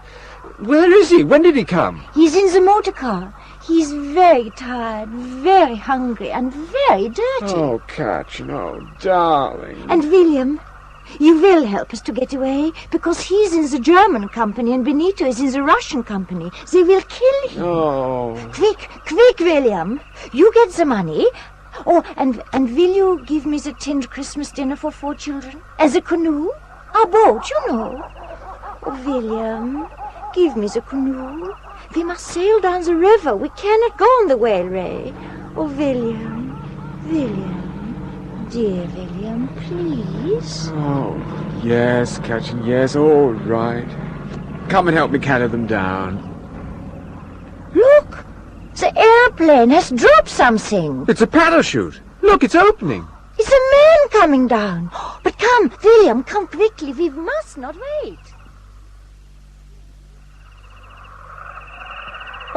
Speaker 10: Where is he? When did he come?
Speaker 20: He's in the motor car. He's very tired, very hungry, and very dirty.
Speaker 10: Oh, Catch, no, darling.
Speaker 20: And William, you will help us to get away, because he's in the German company and Benito is in the Russian company. They will kill him.
Speaker 10: Oh.
Speaker 20: Quick, quick, William. You get the money. Oh, and will you give me the tinned Christmas dinner for 4 children? And the canoe? Our boat, you know. Oh, William, give me the canoe. We must sail down the river. We cannot go on the whale, Ray. Oh, William, dear William, please.
Speaker 10: Oh, yes, Catch, yes, all right. Come and help me carry them down.
Speaker 20: Look, the airplane has dropped something.
Speaker 10: It's a parachute. Look, it's opening.
Speaker 20: It's a man coming down. But come, William, come quickly. We must not wait.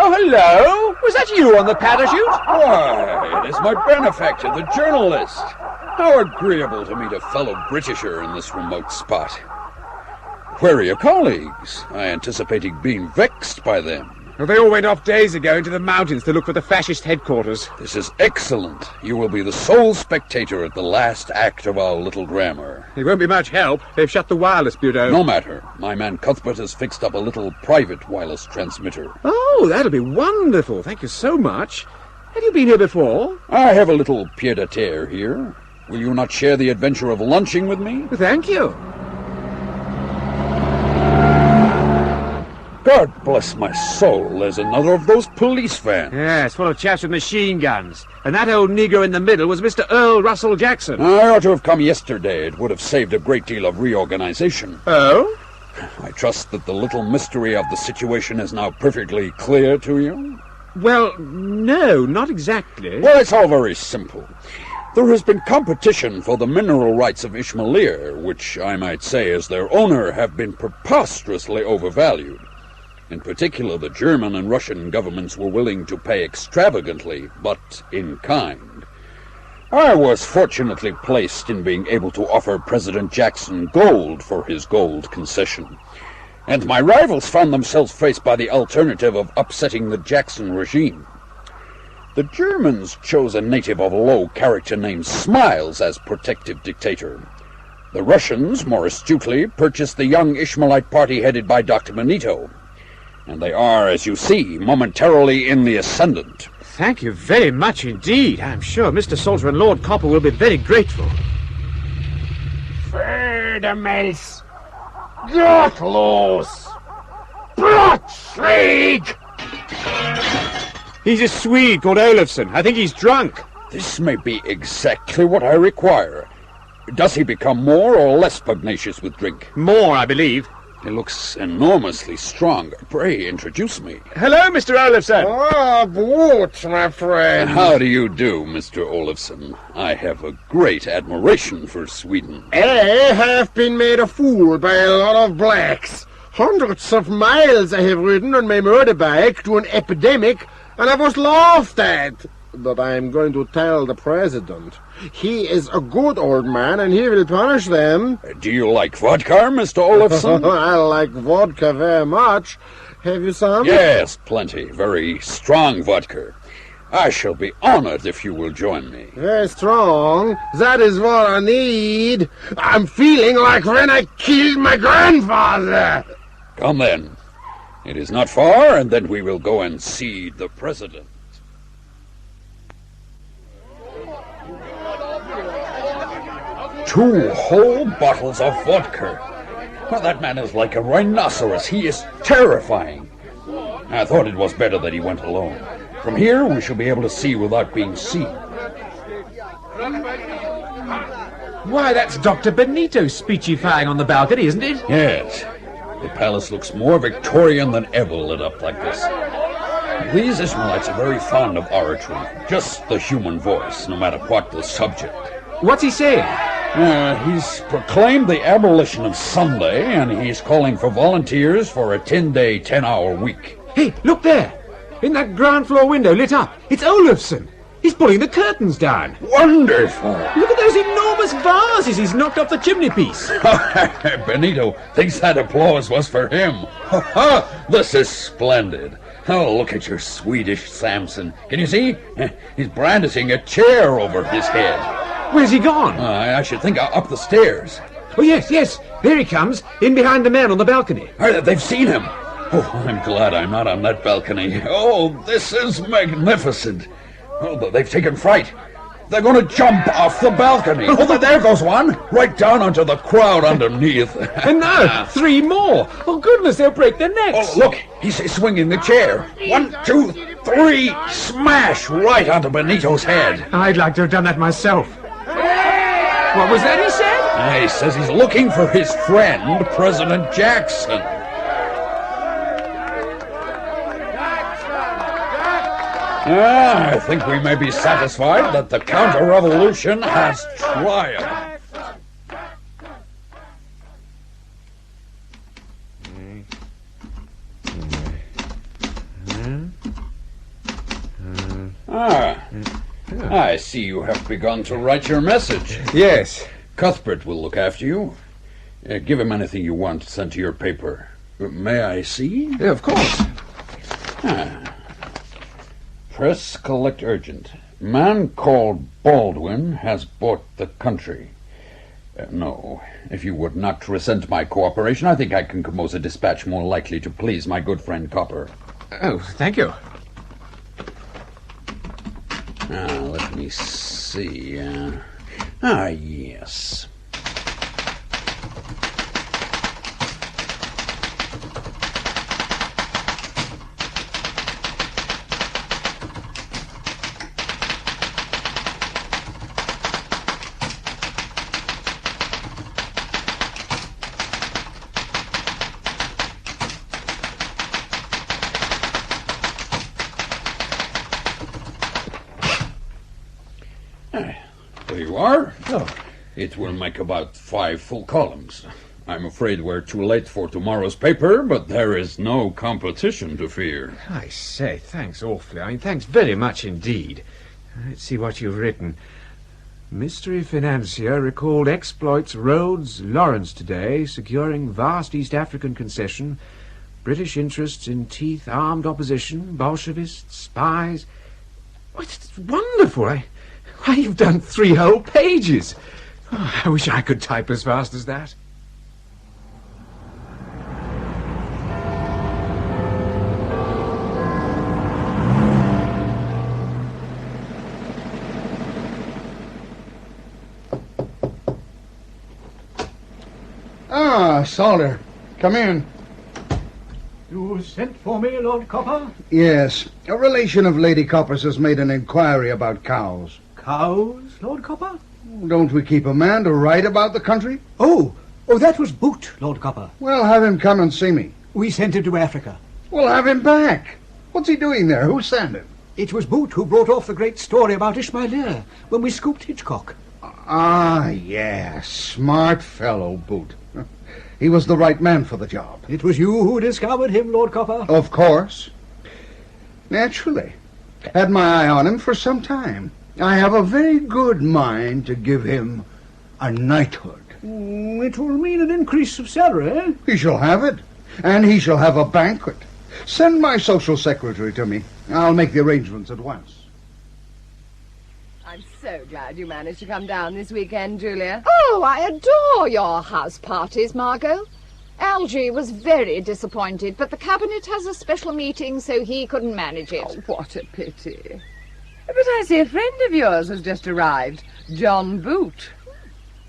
Speaker 12: Oh, hello! Was that you on the parachute? Why, it is my benefactor, the journalist. How agreeable to meet a fellow Britisher in this remote spot. Where are your colleagues? I anticipated being vexed by them.
Speaker 10: Well, they all went off days ago into the mountains to look for the fascist headquarters.
Speaker 12: This is excellent. You will be the sole spectator at the last act of our little drama.
Speaker 10: It won't be much help. They've shut the wireless bureau.
Speaker 12: No matter. My man Cuthbert has fixed up a little private wireless transmitter.
Speaker 10: Oh, that'll be wonderful. Thank you so much. Have you been here before?
Speaker 12: I have a little pied-à-terre here. Will you not share the adventure of lunching with me?
Speaker 10: Thank you.
Speaker 12: God bless my soul, there's another of those police vans.
Speaker 10: Yes, full of chaps with machine guns. And that old Negro in the middle was Mr. Earl Russell Jackson.
Speaker 12: I ought to have come yesterday. It would have saved a great deal of reorganization.
Speaker 10: Oh?
Speaker 12: I trust that the little mystery of the situation is now perfectly clear to you?
Speaker 10: Well, no, not exactly.
Speaker 12: Well, it's all very simple. There has been competition for the mineral rights of Ishmaelia, which I might say, as their owner, have been preposterously overvalued. In particular, the German and Russian governments were willing to pay extravagantly, but in kind. I was fortunately placed in being able to offer President Jackson gold for his gold concession, and my rivals found themselves faced by the alternative of upsetting the Jackson regime. The Germans chose a native of low character named Smiles as protective dictator. The Russians, more astutely, purchased the young Ishmaelite party headed by Dr. Benito. And they are, as you see, momentarily in the ascendant.
Speaker 10: Thank you very much indeed. I'm sure Mr. Salter and Lord Copper will be very grateful.
Speaker 17: Fördermels! Gottlos! Brottslig!
Speaker 10: He's a Swede called Olofsson. I think he's drunk.
Speaker 12: This may be exactly what I require. Does he become more or less pugnacious with drink?
Speaker 10: More, I believe.
Speaker 12: He looks enormously strong. Pray, introduce me.
Speaker 10: Hello, Mr. Olofsson.
Speaker 17: Ah, Boot, my friend.
Speaker 12: How do you do, Mr. Olofsson? I have a great admiration for Sweden.
Speaker 17: I have been made a fool by a lot of blacks. Hundreds of miles I have ridden on my motorbike to an epidemic, and I was laughed at. But I am going to tell the president. He is a good old man, and he will punish them.
Speaker 12: Do you like vodka, Mr. Olofsson?
Speaker 17: I like vodka very much. Have you some?
Speaker 12: Yes, plenty. Very strong vodka. I shall be honored if you will join me.
Speaker 17: Very strong. That is what I need. I'm feeling like when I killed my grandfather.
Speaker 12: Come then. It is not far, and then we will go and see the president. 2 whole bottles of vodka. Well, that man is like a rhinoceros. He is terrifying. I thought it was better that he went alone. From here, we shall be able to see without being seen.
Speaker 10: Why, that's Dr. Benito speechifying on the balcony, isn't it?
Speaker 12: Yes. The palace looks more Victorian than ever lit up like this. These Ishmaelites are very fond of oratory. Just the human voice, no matter what the subject.
Speaker 10: What's he saying?
Speaker 12: He's proclaimed the abolition of Sunday, and he's calling for volunteers for a 10-day, 10-hour week.
Speaker 10: Hey, look there! In that ground floor window lit up. It's Olofsson. He's pulling the curtains down.
Speaker 12: Wonderful!
Speaker 10: Look at those enormous vases he's knocked off the chimney piece.
Speaker 12: Benito thinks that applause was for him. This is splendid. Oh, look at your Swedish Samson. Can you see? He's brandishing a chair over his head.
Speaker 10: Where's he gone?
Speaker 12: I should think up the stairs.
Speaker 10: Oh, yes. There he comes, in behind the man on the balcony.
Speaker 12: They've seen him. Oh, I'm glad I'm not on that balcony. Oh, this is magnificent. Oh, they've taken fright. They're going to jump off the balcony. Oh, there goes one. Right down onto the crowd underneath.
Speaker 10: And now, 3 more. Oh, goodness, they'll break their necks.
Speaker 12: Oh, look, he's swinging the chair. 1, 2, 3, smash right onto Benito's head.
Speaker 10: I'd like to have done that myself. What was that he said?
Speaker 12: He says he's looking for his friend, President Jackson. I think we may be satisfied that the counter-revolution has triumphed. I see you have begun to write your message.
Speaker 10: Yes.
Speaker 12: Cuthbert will look after you. Give him anything you want sent to your paper. May I see?
Speaker 10: Yeah, of course.
Speaker 12: Press collect urgent. Man called Baldwin has bought the country. No, if you would not resent my cooperation, I think I can compose a dispatch more likely to please my good friend Copper.
Speaker 10: Oh, thank you.
Speaker 12: Let me see. Yes. There you are.
Speaker 10: Oh.
Speaker 12: It will make about 5 full columns. I'm afraid we're too late for tomorrow's paper, but there is no competition to fear.
Speaker 10: I say, thanks awfully. I mean, thanks very much indeed. Let's see what you've written. Mystery financier recalled exploits Rhodes Lawrence today, securing vast East African concession, British interests in teeth, armed opposition, Bolshevists, spies. It's wonderful. Why, you've done 3 whole pages. Oh, I wish I could type as fast as that.
Speaker 4: Ah, Salter. Come in.
Speaker 7: You sent for me, Lord Copper?
Speaker 4: Yes. A relation of Lady Copper's has made an inquiry about cows.
Speaker 7: Cows, Lord Copper?
Speaker 4: Don't we keep a man to write about the country?
Speaker 7: Oh, that was Boot, Lord Copper.
Speaker 4: Well, have him come and see me.
Speaker 7: We sent him to Africa.
Speaker 4: Well, have him back. What's he doing there? Who sent him?
Speaker 7: It was Boot who brought off the great story about Ishmaelia when we scooped Hitchcock.
Speaker 4: Ah, yes. Smart fellow, Boot. He was the right man for the job.
Speaker 7: It was you who discovered him, Lord Copper?
Speaker 4: Of course. Naturally. Had my eye on him for some time. I have a very good mind to give him a knighthood.
Speaker 7: It will mean an increase of salary, eh?
Speaker 4: He shall have it. And he shall have a banquet. Send my social secretary to me. I'll make the arrangements at once.
Speaker 5: I'm so glad you managed to come down this weekend, Julia.
Speaker 3: Oh, I adore your house parties, Margot. Algy was very disappointed, but the Cabinet has a special meeting, so he couldn't manage it.
Speaker 5: Oh, what a pity. But I see a friend of yours has just arrived, John Boot.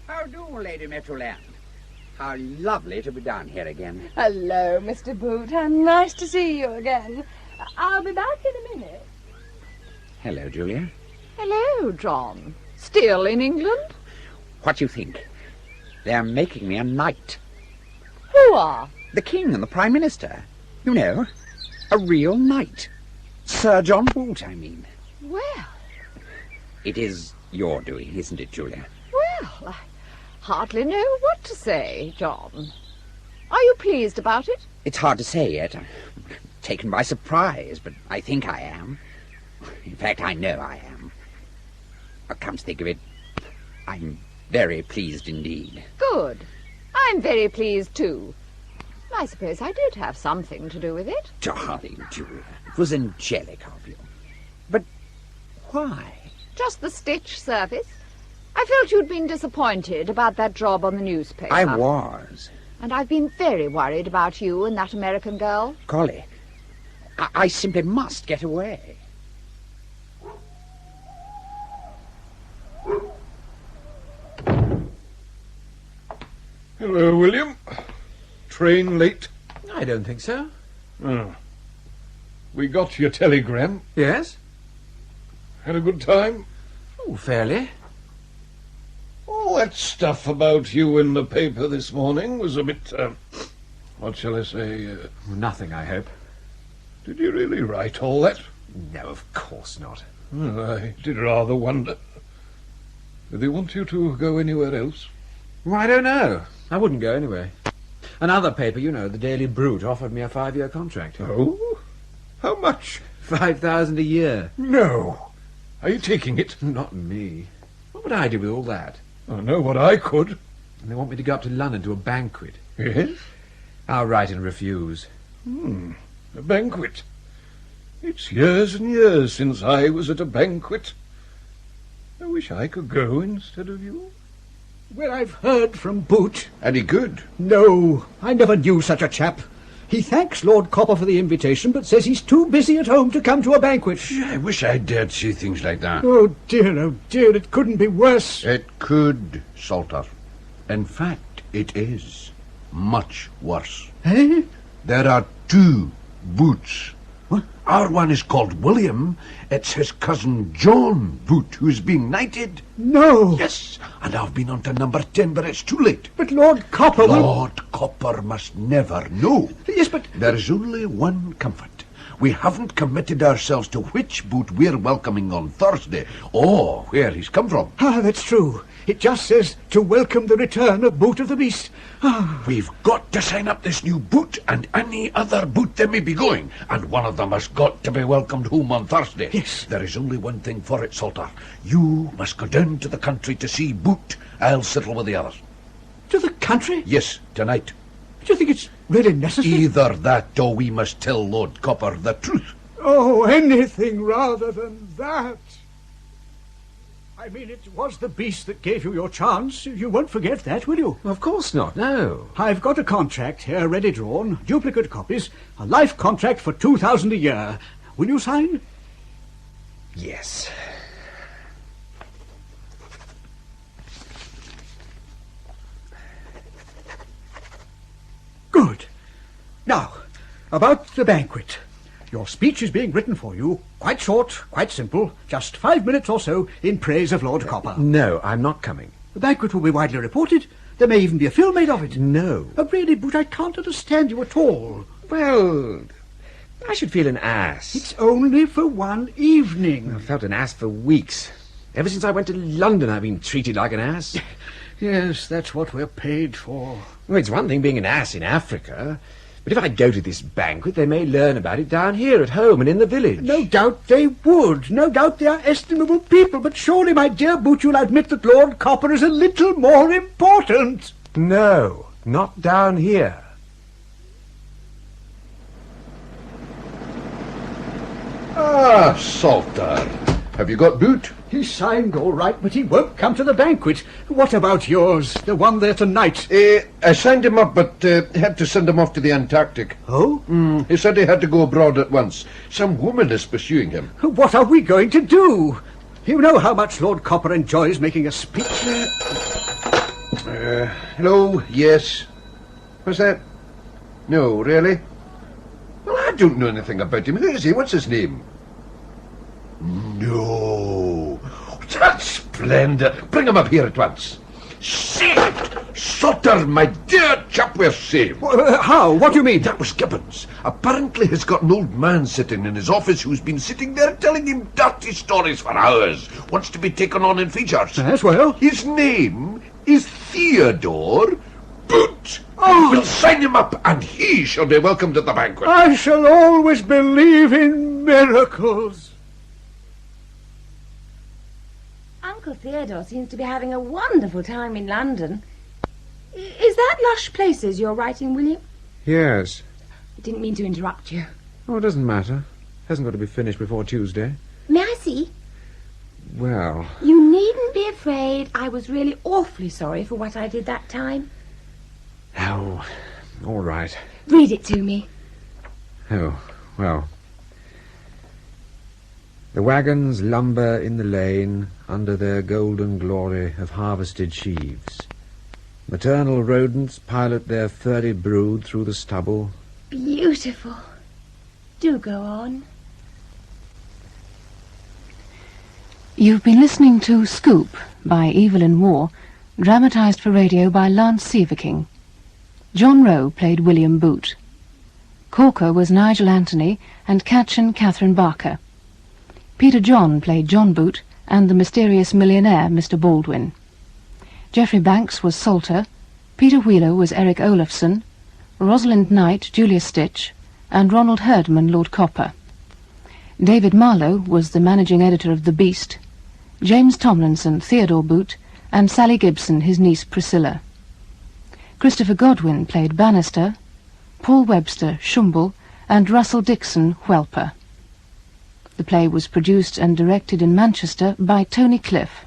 Speaker 2: How do, Lady Metroland? How lovely to be down here again.
Speaker 5: Hello, Mr. Boot. How nice to see you again. I'll be back in a minute.
Speaker 2: Hello, Julia.
Speaker 3: Hello, John. Still in England?
Speaker 2: What do you think? They're making me a knight.
Speaker 3: Who are?
Speaker 2: The King and the Prime Minister. You know, a real knight. Sir John Boot, I mean.
Speaker 3: Well.
Speaker 2: It is your doing, isn't it, Julia?
Speaker 3: Well, I hardly know what to say, John. Are you pleased about it?
Speaker 2: It's hard to say yet. I'm taken by surprise, but I think I am. In fact, I know I am. Come to think of it, I'm very pleased indeed.
Speaker 3: Good. I'm very pleased, too. I suppose I did have something to do with it.
Speaker 2: Darling Julia, it was angelic of you. But why?
Speaker 3: Just the stitch service. I felt you'd been disappointed about that job on the newspaper.
Speaker 2: I was.
Speaker 3: And I've been very worried about you and that American girl.
Speaker 2: Collie, I simply must get away.
Speaker 9: Hello, William. Train late?
Speaker 10: I don't think so.
Speaker 9: Oh. We got your telegram.
Speaker 10: Yes?
Speaker 9: Had a good time?
Speaker 10: Oh, fairly.
Speaker 9: All that stuff about you in the paper this morning was a bit, what shall I say?
Speaker 10: Nothing, I hope.
Speaker 9: Did you really write all that?
Speaker 10: No, of course not.
Speaker 9: Well, I did rather wonder. Did they want you to go anywhere else?
Speaker 10: Well, I don't know. I wouldn't go anyway. Another paper, you know, the Daily Brute, offered me a 5-year contract.
Speaker 9: Oh? How much?
Speaker 10: 5,000 a year.
Speaker 9: No. Are you taking it?
Speaker 10: Not me. What would I do with all that?
Speaker 9: I know what I could.
Speaker 10: And they want me to go up to London to a banquet.
Speaker 9: Yes?
Speaker 10: I'll write and refuse.
Speaker 9: A banquet. It's years and years since I was at a banquet. I wish I could go instead of you.
Speaker 7: Well, I've heard from Boot.
Speaker 8: Any good?
Speaker 7: No, I never knew such a chap. He thanks Lord Copper for the invitation, but says he's too busy at home to come to a banquet.
Speaker 8: I wish I dared say things like that.
Speaker 7: Oh, dear, it couldn't be worse.
Speaker 8: It could, Salter. In fact, it is much worse.
Speaker 7: Eh?
Speaker 8: There are 2 Boots. What? Our one is called William. It's his cousin John Boot who's being knighted.
Speaker 7: No.
Speaker 8: Yes, and I've been on to number 10, but it's too late.
Speaker 7: But Lord Copper will...
Speaker 8: Lord Copper must never know.
Speaker 7: Yes, but...
Speaker 8: There's only one comfort. We haven't committed ourselves to which Boot we're welcoming on Thursday, or where he's come from.
Speaker 7: Ah, that's true. It just says to welcome the return of Boot of the Beast. Ah.
Speaker 8: We've got to sign up this new Boot and any other Boot that may be going, and one of them has got to be welcomed home on Thursday.
Speaker 7: Yes.
Speaker 8: There is only one thing for it, Salter. You must go down to the country to see Boot. I'll settle with the others.
Speaker 7: To the country?
Speaker 8: Yes, tonight.
Speaker 7: Do you think it's really necessary?
Speaker 8: Either that or we must tell Lord Copper the truth.
Speaker 7: Oh, anything rather than that. I mean, it was the beast that gave you your chance. You won't forget that, will you?
Speaker 10: Of course not, no.
Speaker 7: I've got a contract here, ready drawn, duplicate copies, a life contract for 2,000 a year. Will you sign?
Speaker 10: Yes.
Speaker 7: Good. Now, about the banquet. Your speech is being written for you. Quite short, quite simple. Just 5 minutes or so in praise of Lord Copper.
Speaker 10: No, I'm not coming.
Speaker 7: The banquet will be widely reported. There may even be a film made of it.
Speaker 10: No.
Speaker 7: Really, Boot, I can't understand you at all.
Speaker 10: Well, I should feel an ass.
Speaker 7: It's only for one evening.
Speaker 10: I've felt an ass for weeks. Ever since I went to London, I've been treated like an ass.
Speaker 7: Yes, that's what we're paid for.
Speaker 10: Well, it's one thing being an ass in Africa, but if I go to this banquet, they may learn about it down here at home and in the village.
Speaker 7: No doubt they would. No doubt they are estimable people. But surely, my dear Boot, you'll admit that Lord Copper is a little more important.
Speaker 10: No, not down here.
Speaker 8: Ah, Salter. Have you got Boot?
Speaker 7: He signed all right, but he won't come to the banquet. What about yours, the one there tonight?
Speaker 8: I signed him up, but had to send him off to the Antarctic.
Speaker 7: Oh?
Speaker 8: He said he had to go abroad at once. Some woman is pursuing him.
Speaker 7: What are we going to do? You know how much Lord Copper enjoys making a speech.
Speaker 8: Hello, yes. What's that? No, really? Well, I don't know anything about him. Who is he? What's his name? No. That's splendid. Bring him up here at once. Saved! Salter, my dear chap, we're saved.
Speaker 7: How? What do you mean?
Speaker 8: That was Gibbons. Apparently he's got an old man sitting in his office who's been sitting there telling him dirty stories for hours. Wants to be taken on in features.
Speaker 7: Yes, well?
Speaker 8: His name is Theodore Boot.
Speaker 7: Oh.
Speaker 8: We'll sign him up and he shall be welcomed at the banquet.
Speaker 7: I shall always believe in miracles.
Speaker 6: Uncle Theodore seems to be having a wonderful time in London. Is that Lush Places you're writing, William?
Speaker 10: Yes.
Speaker 6: I didn't mean to interrupt you.
Speaker 10: Oh, it doesn't matter. Hasn't got to be finished before Tuesday.
Speaker 6: May I see?
Speaker 10: Well...
Speaker 6: You needn't be afraid. I was really awfully sorry for what I did that time.
Speaker 10: Oh, all right.
Speaker 6: Read it to me.
Speaker 10: Oh, well... The wagons lumber in the lane under their golden glory of harvested sheaves. Maternal rodents pilot their furry brood through the stubble.
Speaker 6: Beautiful. Do go on.
Speaker 1: You've been listening to Scoop by Evelyn Waugh, dramatised for radio by Lance Severking. John Rowe played William Boot. Corker was Nigel Anthony and Catchin Catherine Barker. Peter John played John Boot and the mysterious millionaire Mr. Baldwin. Geoffrey Banks was Salter, Peter Wheeler was Eric Olafson, Rosalind Knight Julia Stitch, and Ronald Herdman Lord Copper. David Marlowe was the managing editor of The Beast, James Tomlinson Theodore Boot, and Sally Gibson his niece Priscilla. Christopher Godwin played Bannister, Paul Webster Shumble, and Russell Dixon Whelper. The play was produced and directed in Manchester by Tony Cliff.